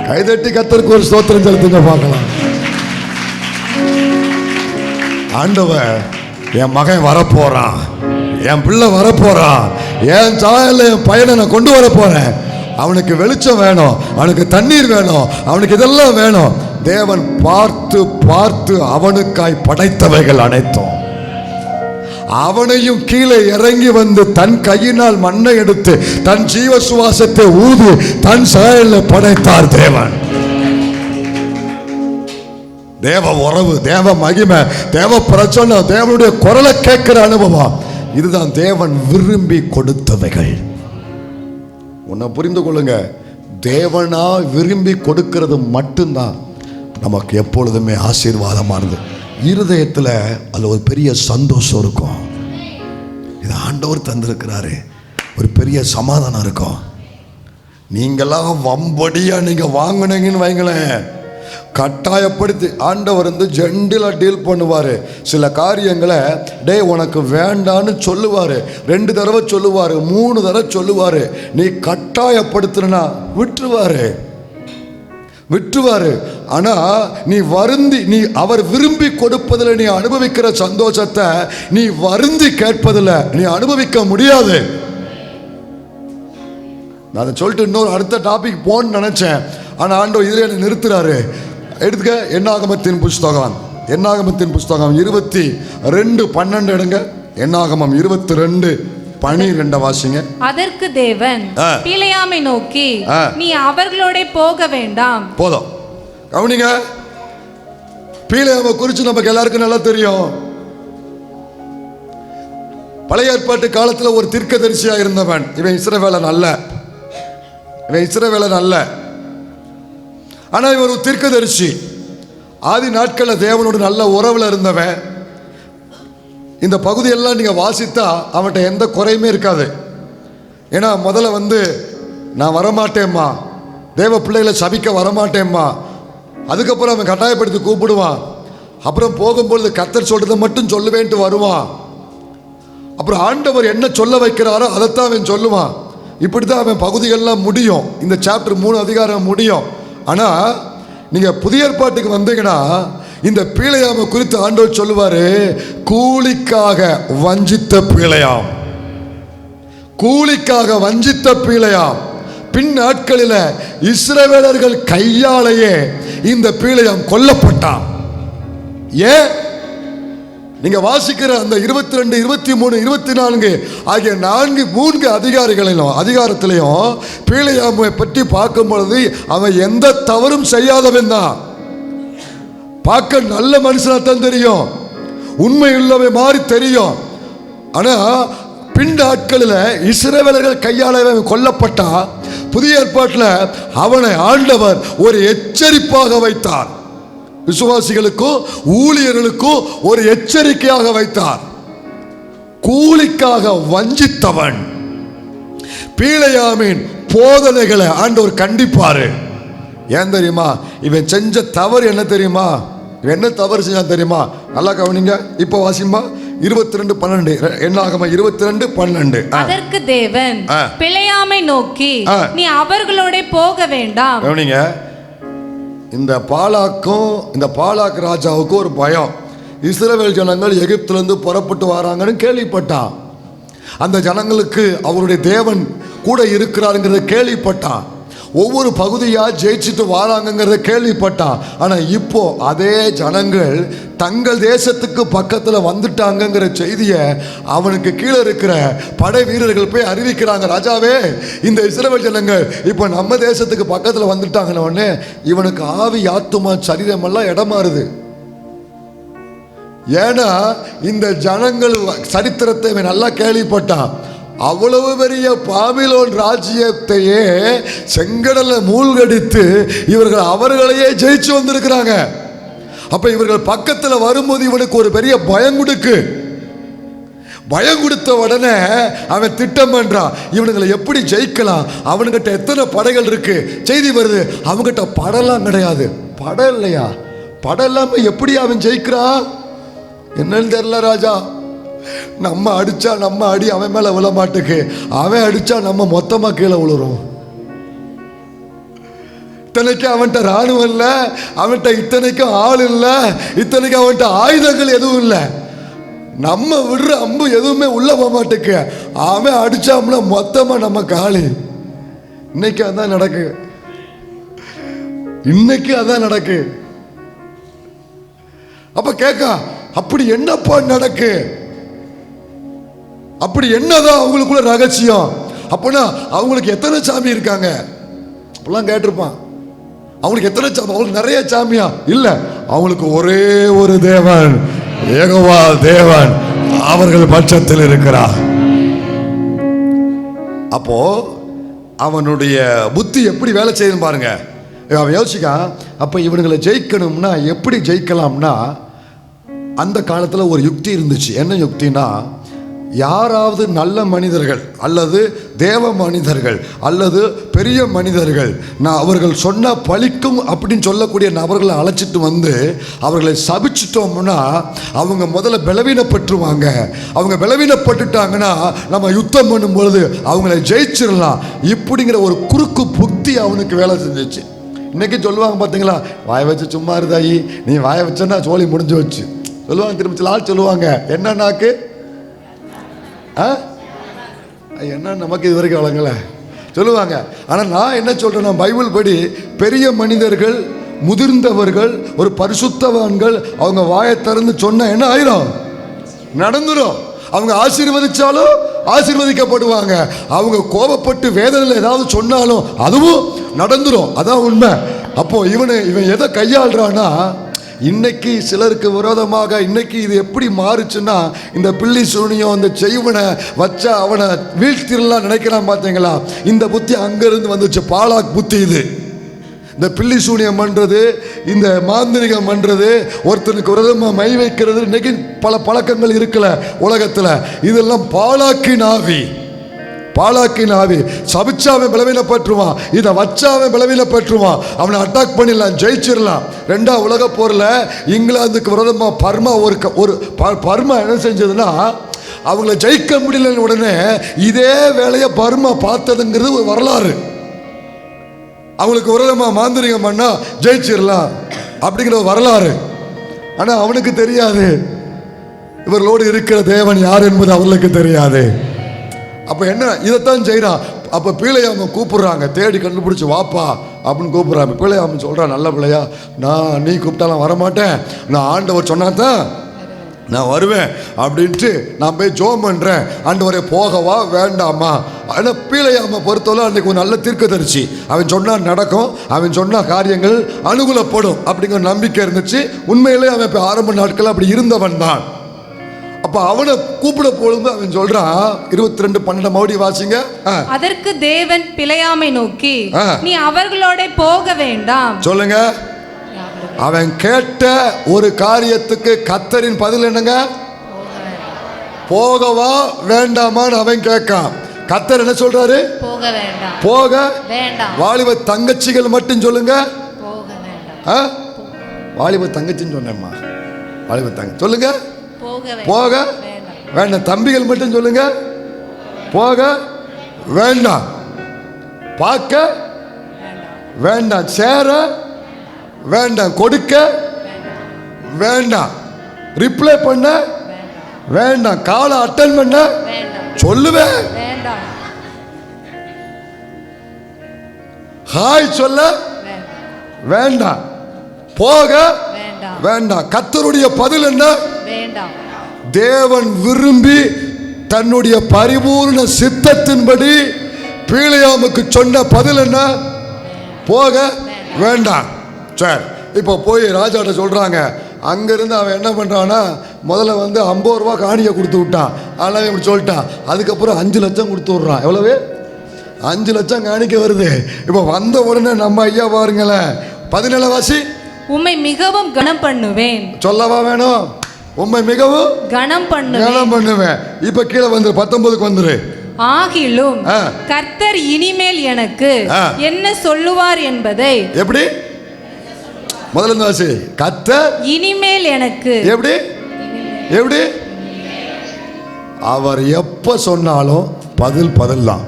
கைதட்டி கர்த்தருக்கு ஒரு ஸ்தோத்திரம் செலுத்துங்க பார்க்கலாம். ஆண்டவர் என் மகன் வரப்போறான், என் பிள்ளை வரப்போறான், என் சாயல்ல என் பையனை நான் கொண்டு வர போறேன். அவனுக்கு வெளிச்சம் வேணும், அவனுக்கு தண்ணீர் வேணும், அவனுக்கு இதெல்லாம் வேணும். தேவன் பார்த்து பார்த்து அவனுக்காய் படைத்தவைகள் அனைத்தும். அவனையும் கீழே இறங்கி வந்து தன் கையினால் மண்ணை எடுத்து தன் ஜீவ சுவாசத்தை ஊதி தன் சாயல்ல படைத்தார் தேவன். தேவ உறவு, தேவ மகிமை, தேவ பிரச்சனை, தேவனுடைய குரலை கேட்கிற அனுபவம், இதுதான் தேவன் விரும்பி கொடுத்தவைகள். உன்னை புரிந்து கொள்ளுங்க, தேவனா விரும்பி கொடுக்கிறது மட்டும்தான் நமக்கு எப்பொழுதுமே ஆசீர்வாதமானது. இருதயத்தில் அதில் ஒரு பெரிய சந்தோஷம் இருக்கும். இது ஆண்டவர் தந்திருக்கிறாரு, ஒரு பெரிய சமாதானம் இருக்கும். நீங்களாம் வம்படியா நீங்கள் வாங்கினீங்கன்னு வைங்களேன், கட்டாயப்படுத்தி ஆண்டவர் ஜென்டிலாக டீல் பண்ணுவார். சில காரியங்களை உனக்கு வேண்டான்னு சொல்லுவார், 2 தடவை சொல்லுவார், 3 தடவை சொல்லுவார். நீ கட்டாயப்படுத்துனா விட்டுருவாரு. ஆனா நீ வருந்தி, நீ அவர் விரும்பி கொடுப்பதில் நீ அனுபவிக்கிற சந்தோஷத்தை நீ வருந்தி கேட்பதில் நீ அனுபவிக்க முடியாது. நான் அதை சொல்லிட்டு இன்னொரு அடுத்த டாபிக் போன்னு நினைச்சேன், ஆனா ஆண்டவர் இதில் என்னை நிறுத்துறாரு. எடுத்துக்க என்னாகமத்தின் புஸ்தகம் 22:12 எடுங்க. என்னாகமம் 22:12 வாசிங்க. அதற்கு தேவன் பிலேயாமை நோக்கி, நீ அவர்களோட போக வேண்டாம். போதும், கவனிங்க. பிலேயாமை குறித்து நமக்கு எல்லாருக்கும் நல்லா தெரியும். பழைய ஏற்பாட்டு காலத்தில் ஒரு தீர்க்கதரிசியா இருந்தவன். இவன் இஸ்ரவேலன் அல்ல, ஆனா இவர் ஒரு தீர்க்கதரிசி. ஆதி நாட்களில் தேவனோடு நல்ல உறவுல இருந்தவன். இந்த பகுதியெல்லாம் நீங்க வாசித்தா அவன்கிட்ட எந்த குறையுமே இருக்காது. ஏன்னா முதல்ல நான் வரமாட்டேம்மா, தேவ பிள்ளைகளை சபிக்க வரமாட்டேம்மா. அதுக்கப்புறம் அவன் கட்டாயப்படுத்தி கூப்பிடுவான். அப்புறம் போகும்பொழுது கர்த்தர் சொல்றதை மட்டும் சொல்லுவேன்ட்டு வருவான். அப்புறம் ஆண்டவர் என்ன சொல்ல வைக்கிறாரோ அதைத்தான் அவன் சொல்லுவான். இப்படித்தான் அவன் பகுதிகள்லாம் முடியும். இந்த சாப்டர் 3 அதிகாரம் முடியும். ஆனால் நீங்கள் புதிய ஏற்பாட்டுக்கு வந்தீங்கன்னா இந்த பீலையாமை குறித்து ஆண்டவர் சொல்லுவாரு, கூலிக்காக வஞ்சித்த பீலையாம், கூலிக்காக வஞ்சித்த பீலையாம். பின் நாட்களில் இஸ்ரவேலர்கள் கையாலேயே இந்த பீலையாம் கொல்லப்பட்டான். ஏன்? நீங்க வாசிக்கிற அந்த 22, 23, 24 ஆகிய 3 அதிகாரத்திலையும் பீலையாமை பற்றி பார்க்கும் பொழுது அவன் எந்த தவறும் செய்யாதவன் தான். பார்க்க நல்ல மனுஷனாத்தான் தெரியும், உண்மை உள்ளவை மாதிரி தெரியும். ஆனா பின் நாட்களில் இஸ்ரவேலர்கள் கையாள கொல்லப்பட்டா. புதிய ஏற்பாட்டில் அவனை ஆண்டவர் ஒரு எச்சரிப்பாக வைத்தார். விசுவாசிகளுக்கும் ஊழியர்களுக்கும் ஒரு எச்சரிக்கையாக வைத்தார். கூலிக்காக வஞ்சித்தவன் பீலையாமின் போதனைகளை ஆண்டவர் கண்டிப்பாரு. ஏன் தெரியுமா? இவன் செஞ்ச தவறு என்ன தெரியுமா? இவன் என்ன தவறு செஞ்சான் தெரியுமா? நல்லா கவனிங்க. இப்போ வாசிமா 22:12 என்னாகம 22:12. அதற்கு தேவன் பிலேயாமை நோக்கி, நீ அவர்களோட போக வேண்டாம். கவனிங்க. இந்த பாலாக் ராஜாவுக்கு ஒரு பயம். இஸ்ரவேல் ஜனங்கள் எகிப்திலிருந்து புறப்பட்டு வராங்கன்னு கேள்விப்பட்டான். அந்த ஜனங்களுக்கு அவருடைய தேவன் கூட இருக்கிறாருங்கிறத கேள்விப்பட்டான். ஒவ்வொரு பகுதியாக ஜெயிச்சுட்டு வராங்கிறத கேள்விப்பட்டான். ஆனால் இப்போ அதே ஜனங்கள் தங்கள் தேசத்துக்கு பக்கத்தில் வந்துட்டாங்கங்கிற செய்தியை அவனுக்கு கீழே இருக்கிற படை வீரர்கள் போய் அறிவிக்கிறாங்க. ராஜாவே, இந்த இஸ்ரவேல் ஜனங்கள் இப்போ நம்ம தேசத்துக்கு பக்கத்தில் வந்துட்டாங்கன்னு உடனே இவனுக்கு ஆவி ஆத்துமா சரீரமெல்லாம் இடமாறுது. ஏன்னா இந்த ஜனங்கள் சரித்திரத்தை இவன் நல்லா கேள்விப்பட்டான். அவ்வளவு பெரிய பாபிலோன் ராஜ்யத்தையே செங்கடலை மூழ்கடித்து இவர்கள் அவர்களையே ஜெயிச்சு வந்திருக்கிறாங்க. அப்ப இவர்கள் பக்கத்தில் வரும்போது இவனுக்கு ஒரு பெரிய பயம் கொடுத்த உடனே அவன் திட்டம் பண்றான், இவனுங்களை எப்படி ஜெயிக்கலாம், அவனுக்கிட்ட எத்தனை படைகள் இருக்கு. செய்தி வருது, அவங்ககிட்ட படம்லாம் கிடையாது. படம் இல்லையா? படம் இல்லாம எப்படி அவன் ஜெயிக்கிறான் என்னன்னு தெரியல ராஜா. நம்ம அடிச்சா நம்ம அடி அவன் மேல விழ மாட்டுக்கு, அவன் அடிச்சா நம்ம மொத்தமா கீழே விழுறோம். இத்தனைக்கு அவன்கிட்ட ராணுவம் இல்லை, அவன்கிட்ட இத்தனைக்கும் ஆள் இல்லை, இத்தனைக்கு அவன்கிட்ட ஆயுதங்கள் எதுவும் இல்லை. நம்ம விடுற அம்பு எதுவுமே உள்ள போக மாட்டுக்கு, அவன் அடிச்சாம்ல மொத்தமா நம்ம காலி. இன்னைக்கு அதான் நடக்கு, இன்னைக்கு அதான் நடக்கு. அப்ப கேட்க, அப்படி என்னப்பா நடக்கு, அப்படி என்னதான் அவங்களுக்குள்ள ரகசியம்? அப்படின்னா அவங்களுக்கு எத்தனை சாமி இருக்காங்க அப்படிலாம் கேட்டிருப்பான். அவங்களுக்கு எத்தனை சாமி? அவங்களுக்கு நிறைய சாமியா? இல்ல, அவங்களுக்கு ஒரே ஒரு தேவன், யெகோவா தேவன் அவர்கள் பட்சத்தில் இருக்கிறார். அப்போ அவனுடைய புத்தி எப்படி வேலை செய்யுதுன்னு பாருங்க. அவன் யோசிக்கா, அப்ப இவனுங்களை ஜெயிக்கணும்னா எப்படி ஜெயிக்கலாம்னா, அந்த காலத்தில் ஒரு யுக்தி இருந்துச்சு. என்ன யுக்தினா, யாராவது நல்ல மனிதர்கள் அல்லது தேவ மனிதர்கள் அல்லது பெரிய மனிதர்கள் அவர்கள் சொன்ன பழிக்கும் அப்படின்னு சொல்லக்கூடிய நபர்களை அழைச்சிட்டு வந்து அவர்களை சபிச்சிட்டோம்னா அவங்க முதல்ல பலவீனப்பட்டுருவாங்க. அவங்க பலவீனப்பட்டுட்டாங்கன்னா நம்ம யுத்தம் பண்ணும்பொழுது அவங்களை ஜெயிச்சிடலாம். இப்படிங்கிற ஒரு குறுக்கு புக்தி அவனுக்கு வேலை செஞ்சிச்சு. இன்னைக்கு சொல்லுவாங்க பார்த்தீங்களா, வாய வச்சு சும்மா இருந்தாயி, நீ வாய வச்சன்னா சோழி முடிஞ்சு வச்சு சொல்லுவாங்க. திரும்ப ஆள் சொல்லுவாங்க, என்னன்னாக்கு என்ன நமக்கு இது வரைக்கும் வழங்கல சொல்லுவாங்க. ஆனால் நான் என்ன சொல்றேன்னா, பைபிள் படி பெரிய மனிதர்கள், முதிர்ந்தவர்கள், ஒரு பரிசுத்தவான்கள் அவங்க வாயை திறந்து சொன்ன என்ன ஆயிரும், நடந்துடும். அவங்க ஆசீர்வதிச்சாலும் ஆசீர்வதிக்கப்படுவாங்க. அவங்க கோபப்பட்டு வேதனையில் ஏதாவது சொன்னாலும் அதுவும் நடந்துடும். அதான் உண்மை. அப்போ இவன் எதை கையாளுறான்னா, இன்னைக்கு சிலருக்கு விரோதமாக இன்னைக்கு இது எப்படி மாறுச்சுன்னா, இந்த பில்லி சூனியம் அந்த செய்வனை வச்சா அவனை வீழ்த்திடலாம் நினைக்கிறான் பார்த்தீங்களா. இந்த புத்தி அங்கிருந்து வந்துச்சு, பாலாக் புத்தி. இது இந்த பில்லி சூனியம் பண்றது, இந்த மாந்திரிகம் பண்றது, ஒருத்தனுக்கு விரோதமாக மை வைக்கிறது, இன்னைக்கு பல பழக்கங்கள் இருக்கல உலகத்தில். இதெல்லாம் பாலாக்கின் ஆவி. பாலாக்கின் ஆவி. சபிச்சா அவன் பலவீனப்பட்டுருவான், இதை வச்சா அவன் பலவீனப்பட்டுருவான். அவனை அட்டாக் பண்ணிடலாம், ஜெயிச்சிடலாம். 2ஆம் உலக போரில் இங்கிலாந்துக்கு விரோதமாக பர்மா என்ன செஞ்சதுன்னா, அவங்கள ஜெயிக்க முடியலன்னு உடனே இதே வேலையை பர்மா பார்த்ததுங்கிறது ஒரு வரலாறு. அவங்களுக்கு விரோதமாக மாந்திரிகம் பண்ணா ஜெயிச்சிடலாம் அப்படிங்கிற ஒரு வரலாறு. ஆனால் அவனுக்கு தெரியாது இவர்களோடு இருக்கிற தேவன் யார் என்பது அவர்களுக்கு தெரியாது. அப்போ என்ன, இதைத்தான் செய்கிறான். அப்போ பீலையாம கூப்பிடுறாங்க, தேடி கண்டுபிடிச்சி வாப்பா அப்படின்னு கூப்பிட்றாங்க. பீலையாம சொல்கிறான், நல்ல பிள்ளையா, நீ கூப்பிட்டாலாம் வரமாட்டேன், நான் ஆண்டவர் சொன்னாதான் நான் வருவேன் அப்படின்ட்டு நான் போய் ஜோம் பண்ணுறேன், ஆண்டவரே போகவா வேண்டாமா. ஆனால் பீலையாம பொறுத்தவரை அன்றைக்கி ஒரு நல்ல தீர்க்கதரிசி. அவன் சொன்னால் நடக்கும், அவன் சொன்ன காரியங்கள் அனுகூலப்படும் அப்படிங்கிற நம்பிக்கை இருந்துச்சு. உண்மையிலே அவன் இப்போ ஆரம்ப நாட்கள் அப்படி இருந்தவன் தான். அப்ப அவனை கூப்பிட பொழுது அவன் சொல்றான், 22:12 மறுபடி வாசிங்க. அதற்கு தேவன் பிலேயாமை நோக்கி, நீ அவர்களோட போக வேண்டாம். சொல்லுங்க. அவன் கேட்ட ஒரு காரியத்துக்கு கர்த்தரின் பதில் என்னங்க? போகவா வேண்டாமான்னு அவன் கேட்கான். கர்த்தர் என்ன சொல்றாரு? போக வேண்டாம். போக வேண்டாம். வாலிப தங்கச்சிகள் மட்டும் சொல்லுங்க. போக வேண்டாம். வாலிப தங்கச்சின்னு சொன்னேம்மா, வாலிப தங்கச்சி சொல்லுங்க. போக வேண்டாம். தம்பிகள் மட்டும் சொல்லுங்க. போக வேண்டாம். பார்க்க வேண்டாம். சேர வேண்டாம். கொடுக்க வேண்டாம். ரிப்ளை பண்ண வேண்டாம். காலை அட்டன் பண்ண சொல்லுவேன். ஹாய் சொல்ல வேண்டாம். போக வேண்டாம். கர்த்தருடைய பதில் என்ன? தேவன் விரும்பி தன்னுடைய பரிபூர்ண சித்தத்தின்படி பீலையாமுக்கு சொன்ன பதில் என்ன? போக வேண்டாம். சரி, இப்போ போய் ராஜாட்ட சொல்றாங்க. அங்கிருந்து அவன் என்ன பண்றான்னா, முதல்ல 50 ரூபா காணியை கொடுத்து விட்டான். ஆனால் இப்படி சொல்லிட்டான். அதுக்கப்புறம் 5 லட்சம் கொடுத்து விட்றான். எவ்வளவு? 5 லட்சம் காணிக்க வருது. இப்போ வந்த உடனே நம்ம ஐயா பாருங்களேன், 17 வாசி. உம்மை மிகவும் கனம் பண்ணுவேன். சொல்லவா வேணும்? உம்மை மிகவும் கனம் பண்ணுவேன். இப்ப கீழே வந்து 19க்கு வந்துரு. ஆகிலும் கர்த்தர் இனிமேல் எனக்கு என்ன சொல்லுவார் என்பதை. எப்படி? முதல்ல வாசி. கர்த்தர் இனிமேல் எனக்கு எப்படி? எப்படி? அவர் எப்ப சொன்னாலும் பதில் தான்.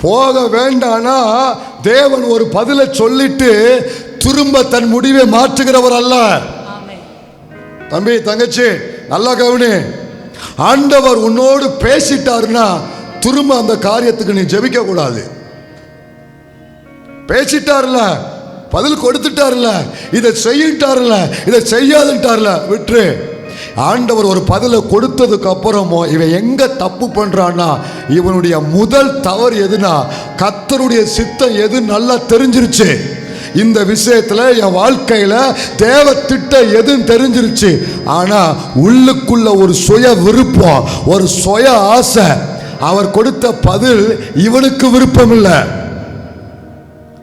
போக வேண்டானா தேவன் ஒரு பதிலை சொல்லிட்டு திரும்ப தன் முடிவை மாற்றுகிறவர் அல்ல. தம்பி தங்கச்சி நல்லா கவனி. ஆண்டவர் உன்னோடு பேசிட்டாருன்னா திரும்ப அந்த காரியத்துக்கு நீ ஜெபிக்க கூடாது. பேசிட்டார்ல, பதில் கொடுத்துட்டார்ல, இதை செய்யிட்டார்ல, இதை செய்யாதுட்டார்ல, விட்டுரு. ஆண்டவர் ஒரு பதிலை கொடுத்ததுக்கு அப்புறமோ இவன் எங்க தப்பு பண்றான்னா, இவனுடைய முதல் தவறு எதுனா கர்த்தருடைய சித்தம் எது நல்லா தெரிஞ்சிருச்சு. இந்த விஷயத்துல என் வாழ்க்கையில தேவ திட்டம் எதுன்னு தெரிஞ்சிருச்சு. ஆனா உள்ளுக்குள்ள ஒரு சுய விருப்பம், ஒரு சுய ஆசை. அவர் கொடுத்த பதில் இவனுக்கு விருப்பம் இல்லை.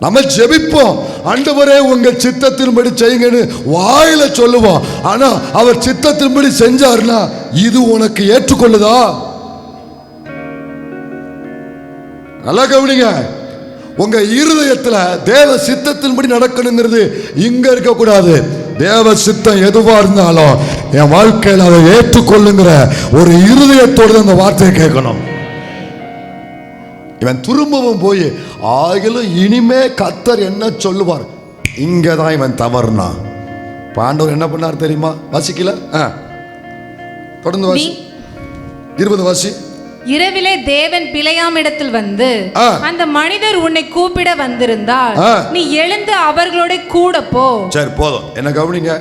நம்ம ஜெபிப்போம், ஆண்டவரே உங்க சித்தத்தின்படி செய்யுங்கன்னு வாயில சொல்லுவோம். ஆனா அவர் சித்தத்தின்படி செஞ்சாருன்னா இது உனக்கு ஏற்றுக்கொள்ளுதா? நல்லா கவனிங்க. உங்க இருதயத்துல தேவ சித்தத்தின்படி நடக்கணுங்கிறது இங்க இருக்க கூடாது. தேவ சித்தம் எதுவா இருந்தாலும் என் வாழ்க்கையில் அதை ஏற்றுக்கொள்ளுங்கிற ஒரு இருதயத்தோடு அந்த வார்த்தையை கேட்கணும். இவன் திரும்பவும் போய் ஆகிலும் இனிமே கர்த்தர் என்ன சொல்லுவார், இங்கதான் இவன் தவறுனா. ஆண்டவர் என்ன பண்ணார் தெரியுமா? வாசிக்கல, தொடர்ந்து வாசி. 20 வாசி. இரவிலே தேவன் பிலேயாமிடத்தில் வந்து, அந்த மனிதர் உன்னை கூப்பிட வந்திருந்தால் நீ எழுந்து அவர்களோட கூட போ. சரி போதும். என்ன கவனிங்க.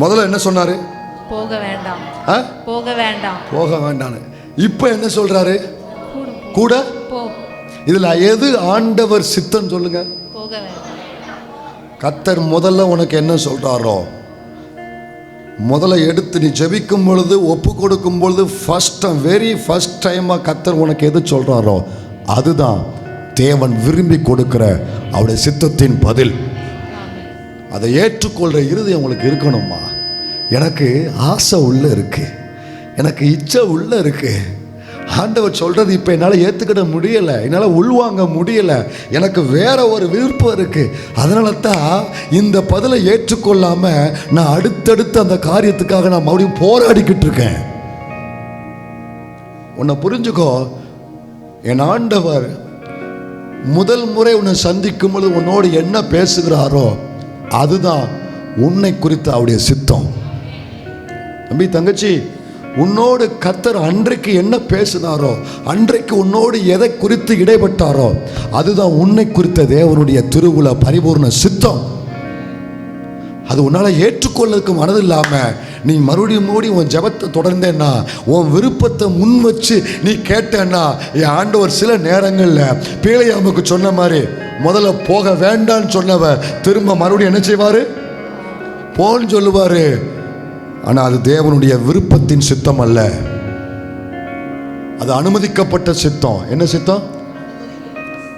முதல்ல என்ன சொன்னாரு? போக வேண்டாம். போக வேண்டாம். போக வேண்டாம். இப்ப என்ன சொல்றாரு? கூட போ. இதுல எது ஆண்டவர் சித்தம் சொல்லுங்க? போக வேண்டாம். கர்த்தர் முதல்ல உனக்கு என்ன சொல்றாரோ, முதல்ல எடுத்து நீ ஜெபிக்கும் பொழுது, ஒப்பு கொடுக்கும் பொழுது வெரி ஃபர்ஸ்ட் டைமாக கர்த்தர் உனக்கு எது சொல்கிறாரோ அதுதான் தேவன் விரும்பி கொடுக்கிற அவருடைய சித்தத்தின் பதில். அதை ஏற்றுக்கொள்கிற இருதயம் உங்களுக்கு இருக்கணுமா? எனக்கு ஆசை உள்ள இருக்கு, எனக்கு இச்சை உள்ள இருக்கு. ஆண்டவர் சொல்றது இப்போ என்னால் ஏற்றுக்கிட முடியலை, என்னால் உள்வாங்க முடியலை, எனக்கு வேற ஒரு விருப்பம் இருக்கு. அதனால தான் இந்த பதிலை ஏற்றுக்கொள்ளாம நான் அடுத்தடுத்து அந்த காரியத்துக்காக நான் மறுபடியும் போராடிக்கிட்டு இருக்கேன். உன்னை புரிஞ்சுக்கோ, என் ஆண்டவர் முதல் முறை உன்னை சந்திக்கும் பொழுது உன்னோடு என்ன பேசுகிறாரோ அதுதான் உன்னை குறித்த அவருடைய சித்தம். தம்பி தங்கச்சி, உன்னோடு கர்த்தர் அன்றைக்கு என்ன பேசினாரோ, அன்றைக்கு உன்னோடு எதை குறித்து இடைப்பட்டாரோ அதுதான் உன்னை குறித்த தேவனுடைய திருவுள பரிபூர்ண சித்தம். அது உன்னால் ஏற்றுக்கொள்ளதுக்கு மனது இல்லாமல் நீ மறுபடியும் உன் ஜெபத்தை தொடர்ந்தேன்னா, உன் விருப்பத்தை முன் வச்சு நீ கேட்டேன்னா, என் ஆண்டவர் சில நேரங்களில் பிலேயாமுக்கு சொன்ன மாதிரி முதல்ல போக வேண்டான்னு சொன்னவ திரும்ப மறுபடியும் என்ன செய்வார்? போன்னு சொல்லுவார். ஆனால் அது தேவனுடைய விருப்பத்தின் சித்தம் அல்ல, அது அனுமதிக்கப்பட்ட சித்தம். என்ன சித்தம்?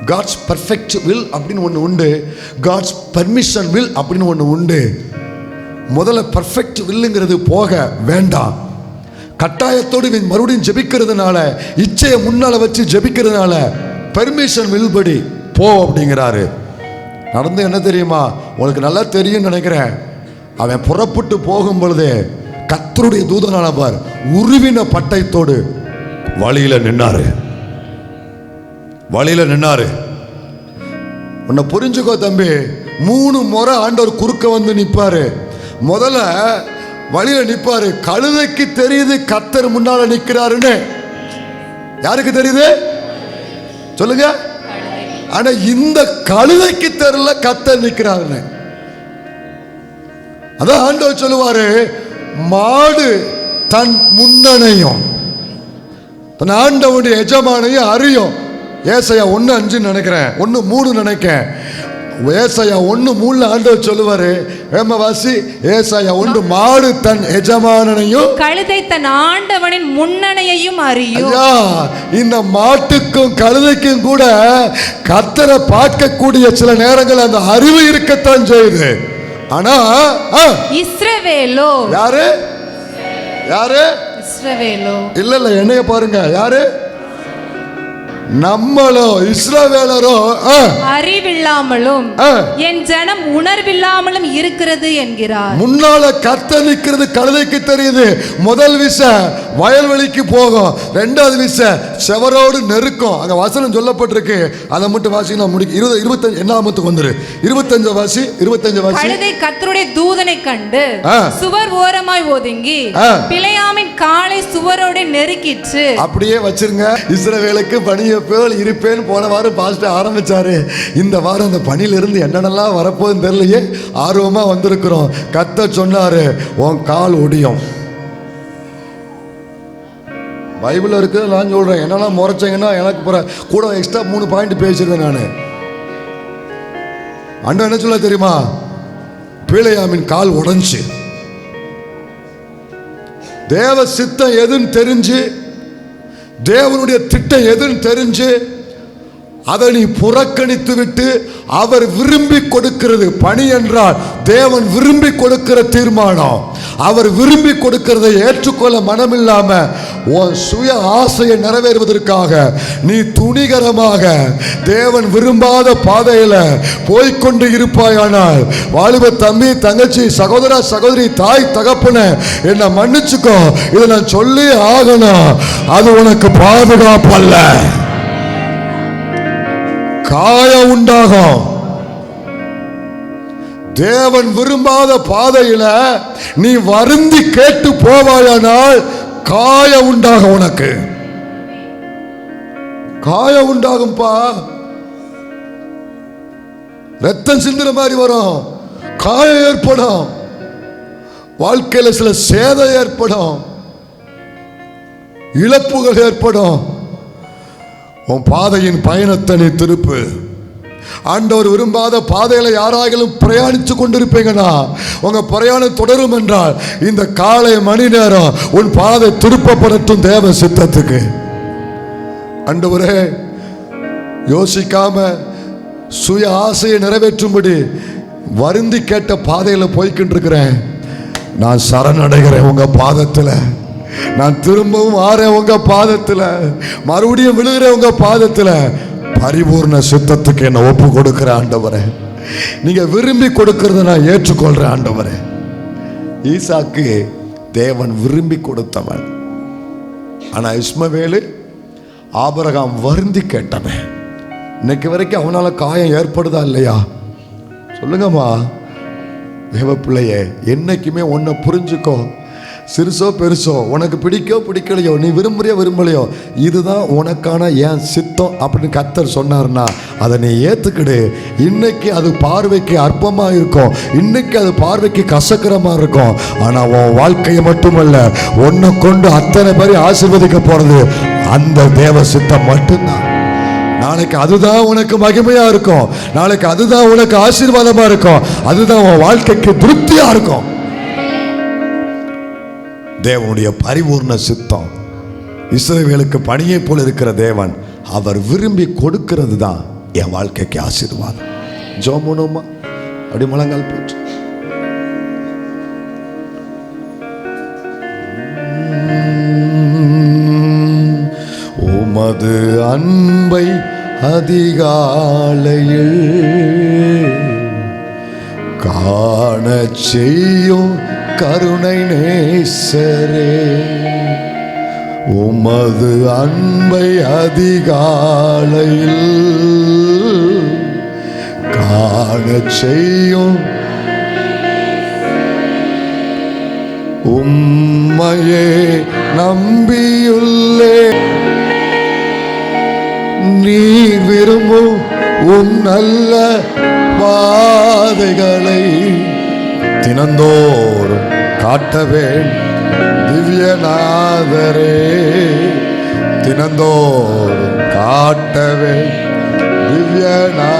காட்ஸ் பர்ஃபெக்ட் வில் அப்படின்னு ஒன்று உண்டு, காட்ஸ் பர்மிஷன் வில் அப்படின்னு ஒன்று உண்டு. முதல்ல பர்ஃபெக்ட் வில்லுங்கிறது போக வேண்டாம். கட்டாயத்தோடு மறுபடியும் ஜெபிக்கிறதுனால, இச்சையை முன்னால் வச்சு ஜெபிக்கிறதுனால பர்மிஷன் வில் படி போ அப்படிங்கிறாரு. நடந்து என்ன தெரியுமா? உங்களுக்கு நல்லா தெரியும்னு நினைக்கிறேன். அவன் புறப்பட்டு போகும் பொழுதே கர்த்தருடைய தூதனானவர் உருவின பட்டயத்தோடு வழியில நின்னாரு. உன்னை புரிஞ்சுக்கோ தம்பி, 3 முறை ஆண்டவர் குறுக்க வந்து நிற்பாரு. முதல்ல வழியில நிற்பாரு. கழுதைக்கு தெரியுது கர்த்தர் முன்னால நிற்கிறாருன்னு. யாருக்கு தெரியுது சொல்லுங்க? ஆனா இந்த கழுதைக்கு தெரியல கர்த்தர் நிற்கிறாருன்னு. அதான் ஆண்டவர் சொல்லுவாரு, மாடு தன் முன்னணையும் தன் ஆண்டவனுடைய எஜமானையும் அறியும். ஏசாயா 1:5 நினைக்கிறேன், 1:3 நினைக்கிறேன். ஏசாயா 1:3 ஆண்டவர் சொல்லுவாரு, ஏமவாசி ஏசாயா 1, மாடு தன் எஜமானனையும் கழுதை தன் ஆண்டவனின் முன்னணையையும் அறியும். இந்த மாட்டுக்கும் கழுதைக்கும் கூட கர்த்தரை பார்க்கக்கூடிய சில நேரங்கள் அந்த அறிவு இருக்கத்தான் செய்யுது. ஆனா இஸ்ரவேலோ யாரு? இஸ்ரவேலோ இல்ல என்னைய பாருங்க, யாரு? நம்மளோ இஸ்ரவேலரோ அறிவில்லாமலும் என் ஜனம் உணர்வில்லாமலும் இருக்கிறது என்கிறார். முன்னால கர்த்தர் நிற்கிறது கழுதைக்கு தெரியுது. முதல் விச வயல்வெளிக்கு போகும், 2வது விச செவரோடு நெருக்கம். அங்க வசனம் சொல்லப்பட்டிருக்கு, அதை மட்டும் வாசி நான் முடிக்க. 25 என்னாமத்துக்கு வந்துரு. 25 வாசி. கழுதை கர்த்தருடைய தூதனை கண்டு சுவர் ஓரமாய் ஒதுங்கி பிலேயாமின் காலை சுவரோடு நெருக்கிற்று. அப்படியே வச்சிருங்க. இஸ்ரவேலுக்கு பணிய போல் இருப்பேன் போன வாரம் பாஸ்டர் ஆரம்பிச்சாரு. இந்த வாரம் அந்த பணியிலிருந்து என்னென்னலாம் வரப்போகுதுன்னு தெரியலையே, ஆர்வமா வந்திருக்கிறோம். கர்த்தர் சொன்னாரு, உன் கால் ஒடியும். பைபிள் இருக்கு, நான் சொல்றேன். என்னெல்லாம் முறைச்சீங்கன்னா எனக்கு கூட எக்ஸ்ட்ரா 3 பாயிண்ட் பேசிருக்கேன் நான். அண்ணா என்ன சொல்ல தெரியுமா? பிலேயாமின் கால் உடைஞ்சு, தேவ சித்தம் எதுன்னு தெரிஞ்சு, தேவனுடைய திட்டம் எதுன்னு தெரிஞ்சு அதை நீ புறக்கணித்து விட்டு அவர் விரும்பி கொடுக்கிறது பணி என்றால் தேவன் விரும்பி கொடுக்கிற தீர்மானம், அவர் விரும்பி கொடுக்கிறதை ஏற்றுக்கொள்ள மனமில்லாம உன் சுய ஆசையை நிறைவேறுவதற்காக நீ துணிகரமாக தேவன் விரும்பாத பாதையில போய்கொண்டு இருப்பாயானால், வாலிப தம்பி தங்கச்சி சகோதர சகோதரி தாய் தகப்பன என்ன மன்னிச்சுக்கோ, இதை நான் சொல்லி ஆகணும். அது உனக்கு பாதுகாப்பு அல்ல, காயம் உண்டாகும். தேவன் விரும்பாத பாதையில நீ வருந்தி கேட்டு போவாயானால் காயம் உண்டாகும். உனக்கு காயம் உண்டாகும்பா. ரத்தம் சிந்துற மாதிரி வரும், காயம் ஏற்படும், வாழ்க்கையில சில சேதம் ஏற்படும், இழப்புகள் ஏற்படும். உன் பாதையின் பயணத்தை நீ திருப்பு. ஆண்டவர் விரும்பாத பாதையில யாராலும் பிரயாணிச்சு கொண்டிருப்பீங்கன்னா உங்க பிரயாணம் தொடரும் என்றால் இந்த காலை மணி நேரம் உன் பாதை திருப்பப்படட்டும் தேவ சித்தத்துக்கு. ஆண்டவரே, யோசிக்காம சுய ஆசையை நிறைவேற்றும்படி வருந்தி கேட்ட பாதையில போய்கிட்டு இருக்கிறேன். நான் சரணடைகிறேன் உங்க பாதத்துல. நான் திரும்பவும் ஆறேன் உங்க பாதத்துல, மறுபடியும் விழுகிறேன் உங்க பாதத்துல. பரிபூர்ண சித்தத்துக்கு என்ன ஒப்பு கொடுக்கிற ஆண்டவரே, நீங்க விரும்பி கொடுக்கறத நான் ஏற்றுக்கொள்றேன் ஆண்டவரே. ஈசாக்கு தேவன் விரும்பி கொடுத்தவன். ஆனா இஸ்மவேலு ஆபிரகாம் வருந்தி கேட்டவன். இன்னைக்கு வரைக்கும் அவனால காயம் ஏற்படுதா இல்லையா? சொல்லுங்கம்மா. தேவ பிள்ளையே, என்னைக்குமே உன்னை புரிஞ்சுக்கோ. சிறுசோ பெருசோ, உனக்கு பிடிக்கோ பிடிக்கலையோ, நீ விரும்புறியோ விரும்பலையோ, இதுதான் உனக்கான என் சித்தம் அப்படின்னு கர்த்தர் சொன்னார்னா அதை நீ ஏற்றுக்கிடு. இன்னைக்கு அது பார்வைக்கு அற்பமாக இருக்கும், இன்னைக்கு அது பார்வைக்கு கசக்கரமாக இருக்கும். ஆனால் உன் வாழ்க்கையை மட்டுமல்ல, உன்னை கொண்டு அத்தனை பேரை ஆசீர்வதிக்க போகிறது அந்த தேவ சித்தம் மட்டும்தான். நாளைக்கு அதுதான் உனக்கு மகிமையா இருக்கும், நாளைக்கு அதுதான் உனக்கு ஆசீர்வாதமா இருக்கும், அதுதான் உன் வாழ்க்கைக்கு திருப்தியா இருக்கும். தேவனுடைய பரிபூர்ண சித்தம். இஸ்ரவேலுக்கு பணியை போல இருக்கிற தேவன் அவர் விரும்பி கொடுக்கிறது தான் என் வாழ்க்கைக்கு ஆசீர்வாதம். ஜோமுனோமா அப்படி முழங்கால் போச்சு. உமது அன்பை அதிகாலையில் காண செய்யும் கருணை நேசரே, உமது அன்பை அதிகாலையில் காண செய்யும், உம்மையே நம்பியுள்ளே, நீர் விரும்பும் உம் நல்ல பாதைகளை தினந்தோறும் காட்டவே திவ்யநாதரே, தினந்தோறும் காட்டவே திவ்யநா.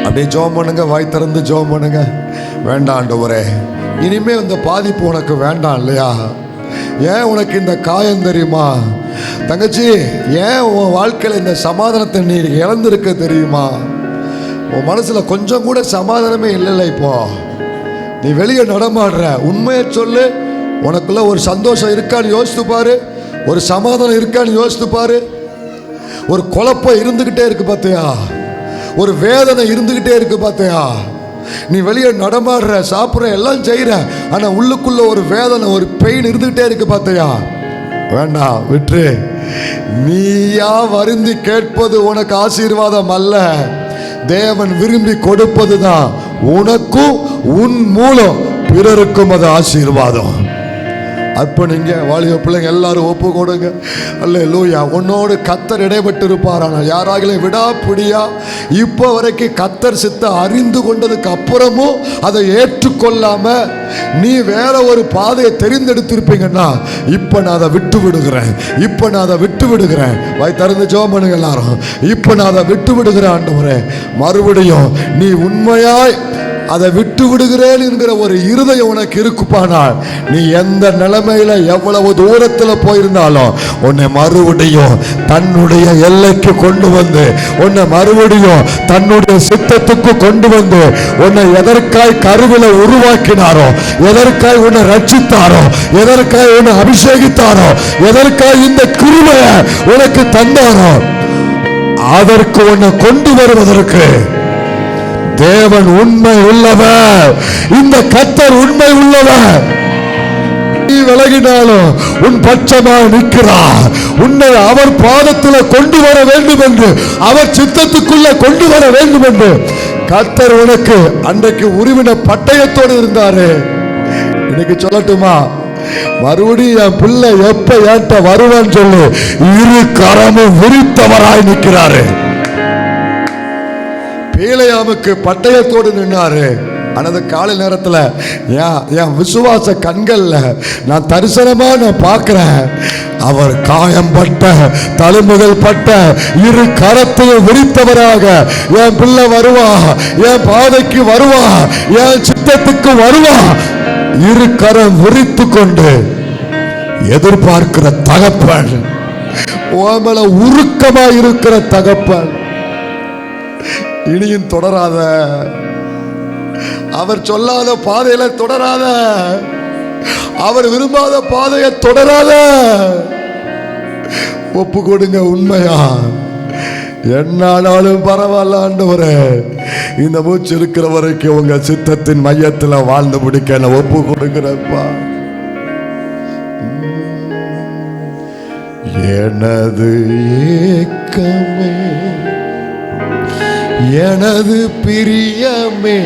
அப்படியே ஜெபம் பண்ணுங்க, வாய் திறந்து ஜெபம் பண்ணுங்க. வேண்டாம் ஆண்டவரே, இனிமே இந்த பாதிப்பு உனக்கு வேண்டாம் இல்லையா? ஏன் உனக்கு இந்த காயம் தெரியுமா தங்கச்சி? ஏன் உன் வாழ்க்கையில் இந்த சமாதானத்தை நீ இழந்திருக்க தெரியுமா? உன் மனசுல கொஞ்சம் கூட சமாதானமே இல்லைல்ல. இப்போ நீ வெளியே நடமாடுற, உண்மையை சொல்லு. உனக்குள்ள ஒரு சந்தோஷம் இருக்கான்னு யோசித்து பாரு, ஒரு சமாதானம் இருக்கான்னு யோசித்து பாரு. ஒரு குழப்பம் இருந்துகிட்டே இருக்கு பார்த்தியா? ஒரு வேதனை இருந்துகிட்டே இருக்கு பார்த்தியா? நீ வெளியே நடமாடுற, சாப்பிட்ற, எல்லாம் செய்யற, ஆனா உள்ளுக்குள்ள ஒரு வேதனை, ஒரு பெயின் இருந்துகிட்டே இருக்கு பார்த்தியா? வேண்டாம், விட்டுரு. நீயா வருந்தி கேட்பது உனக்கு ஆசீர்வாதம் அல்ல, தேவன் விரும்பி கொடுப்பதுதான் உனக்கும் உன் மூலம் பிறருக்கும் அது ஆசீர்வாதம். அப்ப நீங்க வாலிப பிள்ளைங்க எல்லாரும் ஒப்பு கொடுங்க. அல்லேலூயா. உன்னோடு கர்த்தர் இடைப்பட்டு இருப்பார். ஆனால் யாராகலே விடாப்பிடியா இப்போ வரைக்கும் கர்த்தர் சித்த அறிந்து கொண்டதுக்கு அப்புறமும் அதை ஏற்றுக்கொள்ளாம நீ வேற ஒரு பாதையை தெரிந்தெடுத்திருப்பீங்கன்னா இப்ப நான் அதை விட்டு விடுகிறேன், இப்ப நான் அதை விட்டு விடுகிறேன். வாய் திறந்து ஜெபம் பண்ணுங்க எல்லாரும். இப்ப நான் அதை விட்டு விடுகிறேன் ஆண்டவரே. மறுபடியும் நீ உண்மையாய் அதை விட்டு விடுகிறேன் என்கிற ஒரு இருதயம் உனக்கு இருக்குப்பானால், நீ எந்த நிலைமையில எவ்வளவு தூரத்தில் போயிருந்தாலும் உன்னை மறுபடியும் தன்னுடைய எல்லைக்கு கொண்டு வந்து, உன்னை மறுபடியும் தன்னுடைய சித்தத்துக்கு கொண்டு வந்து, உன்னை எதற்காய் கருவில உருவாக்கினாரோ, எதற்காய் உன்னை ரட்சித்தாரோ, எதற்காய் உன்னை அபிஷேகித்தாரோ, எதற்காய் இந்த கிருபையை உனக்கு தந்தாரோ, அதற்கு உன்னை கொண்டு வருவதற்கு தேவன் உண்மை உள்ளவர். இந்த கர்த்தர் உண்மை உள்ளவர். நீ விலகினாலும் உன் பட்சமா நிற்கிறார். உன்னை அவர் பாதத்தில் கொண்டு வர வேண்டும் என்று, அவர் சித்தத்துக்குள்ள கொண்டு வர வேண்டும் என்று கர்த்தர் உனக்கு அன்றைக்கு உருவின பட்டயத்தோடு இருந்தாரு. இன்னைக்கு சொல்லட்டுமா, மறுபடியும் என் பிள்ளை எப்ப ஏட்ட வருவான்னு சொல்லி இரு கரமும் விரித்தவராய் நிற்கிறாரு. பேலையாமுக்கு பட்டயத்தோடு நின்னாரு. ஆனது காலை நேரத்தில் என் விசுவாச கண்கள்ல நான் தரிசனமா நான் பார்க்கிறேன். அவர் காயம்பட்ட, தழும்புகள் பட்ட இரு கரத்தையும் விரித்தவராக என் பிள்ளை வருவா, என் பாதைக்கு வருவா, என் சித்தத்துக்கு வருவா, இரு கரம் விரித்து கொண்டு எதிர்பார்க்கிற தகப்பன், உமல உருக்கமா இருக்கிற தகப்பன். இனியும் தொடராத, அவர் சொல்லாத பாதையில தொடராத. அவர் விரும்பாத பாதையை தொடராத. ஒப்பு கொடுங்க. உண்மையா என்னாலும் பரவாயில்ல ஆண்டவரே, இந்த மூச்சு இருக்கிற வரைக்கும் உங்க சித்தத்தின் மையத்தில் வாழ்ந்து முடிக்க நான் ஒப்பு கொடுக்கிறப்பா. எனது ஏக்கமே, எனது பிரியமே,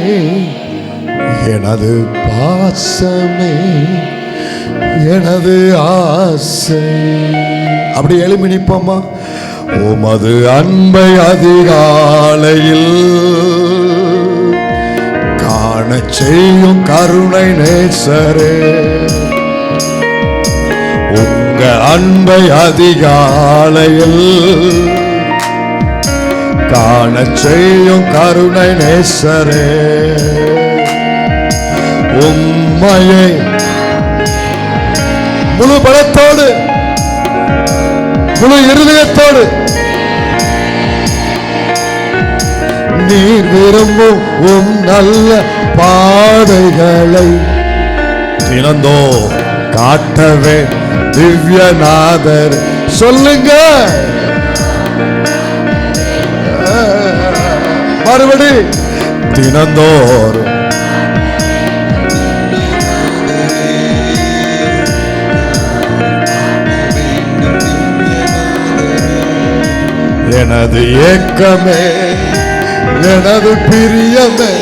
எனது பாசமே, எனது ஆசை. அப்படி எழுப்பி நிற்போமா? உமது அன்பை அதிகாலையில் காண செய்யும் கருணை நேசரே, உங்க அன்பை அதிகாலையில் காண செய்யும் கருணை நேசரே, உம்மையை முழு பலத்தோடு முழு இருதயத்தோடு நீர் விரும்பும் உம் நல்ல பாதைகளை தினந்தோ காட்டவே திவ்யநாதர். சொல்லுங்க மறுபடி. தினந்தோறும் எனது ஏக்கமே, எனது பிரியமே,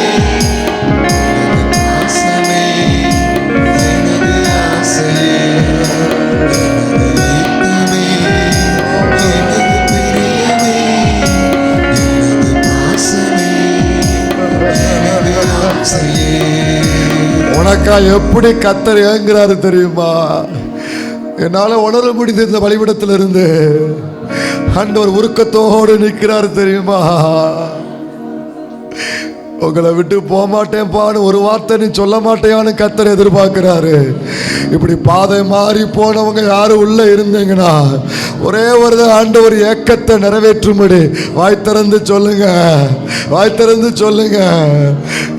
உனக்கா எப்படி கர்த்தர் ஏங்குறாரு தெரியுமா? என்னால உணர முடியுது. இந்த பலிபீடத்தில் இருந்து ஆண்டவர் உருக்கத்தோடு நிற்கிறாரு தெரியுமா? உங்களை விட்டு போக மாட்டேன்பான்னு ஒரு வார்த்தை நீ சொல்ல மாட்டேயான்னு கர்த்தர் எதிர்பார்க்கிறாரு. இப்படி பாதை மாறி போனவங்க யாரும் உள்ள இருந்தீங்கன்னா ஒரே ஒரு ஆண்டவர் ஏக்கத்தை நிறைவேற்றும்படி வாய் திறந்து சொல்லுங்க, வாய் திறந்து சொல்லுங்க.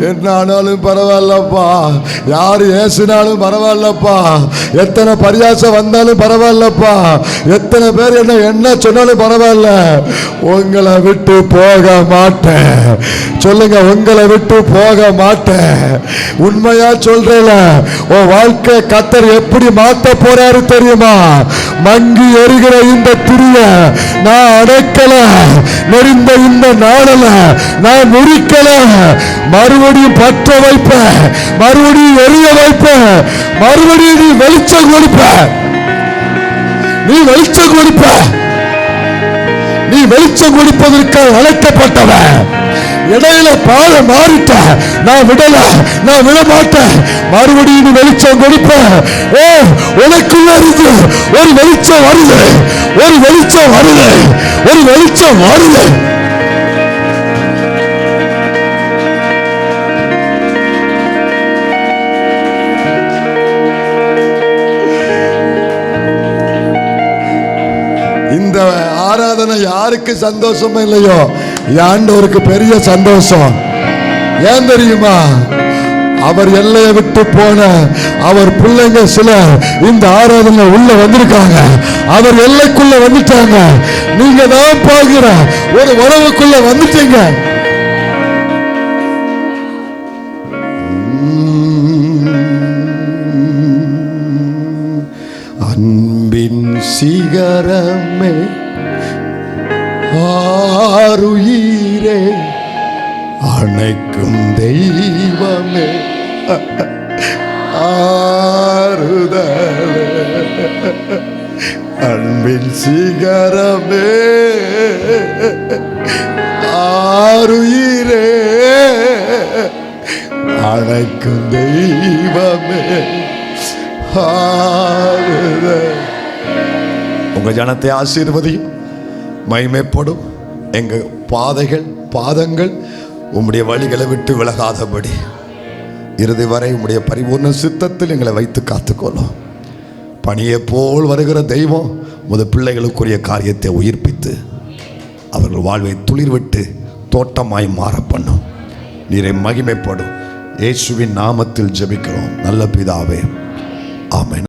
என்ன ஆனாலும் பரவாயில்லப்பா, யார் ஏசினாலும் பரவாயில்லப்பா, எத்தனை பரியாசம் வந்தாலும் பரவாயில்லப்பா, எத்தனை பேர் என்ன சொன்னாலும் பரவாயில்ல, உங்களை விட்டு போக மாட்டேன். சொல்லுங்க, உங்களை விட்டு போக மாட்டேன். உண்மையா சொல்றேல, உன் வாழ்க்கை கர்த்தர் எப்படி மாத்த போறாரு தெரியுமா? மங்கி எரிகிற இந்த திரிய நான் அடைக்கல, நெறிந்த இந்த நாளல நான் முறிக்கல, மறுபடியும் பற்ற வைப்ப, மறுபடியும் எரிய வைப்ப, மறுபடியும் நீ வெளிச்சம் கொடுப்ப, நீ வெளிச்சம் கொடுப்ப. நீ வெளிச்சம் கொடுப்பதற்காக அழைக்கப்பட்டவன். இடையில பாத மாறிட்ட, நான் விடல, நான் விட மாட்டேன். மறுபடியும் நீ வெளிச்சம் கொடுப்ப. ஓ, உனக்குள்ள இருந்து ஒரு வெளிச்சம் வருது, ஒரு வெளிச்சம் வருது, ஒரு வெளிச்சம் வருது. இந்த ஆராதனை யாருக்கு சந்தோஷமா இல்லையோ, ஆண்டவருக்கு பெரிய சந்தோஷம். ஏன் தெரியுமா? அவர் எல்லையை விட்டு போன அவர் பிள்ளைங்க சில இந்த ஆராதனை உள்ள வந்திருக்காங்க. அவர் எல்லைக்குள்ள வந்துட்டாங்க. நீங்க தான் பாக்குற ஒரு உறவுக்குள்ள வந்துட்டீங்க. அன்பின் சிகரமே, ஆருயிரே, அணைக்கும் தெய்வமே, ஆறுதலே, அன்பின் சிகரமே, ஆருயிரே, அணைக்கும் தெய்வமே, ஆறுதல். உங்க ஜனத்தை ஆசீர்வதியும், மகிமைப்படும். எங்க பாதங்கள் உம்முடைய வழிகளை விட்டு விலகாதபடி இறுதி வரை உம்முடைய பரிபூர்ண சித்தத்தில் எங்களை வைத்து காத்துக்கொள்ளும். பணியை போல் வருகிற தெய்வம் முத பிள்ளைகளுக்குரிய காரியத்தை உயிர்ப்பித்து அவர்கள் வாழ்வை துளிர்விட்டு தோட்டமாய் மாற பண்ணும். நீரை மகிமைப்படும். இயேசுவின் நாமத்தில் ஜெபிக்கிறோம் நல்ல பிதாவே, ஆமென்.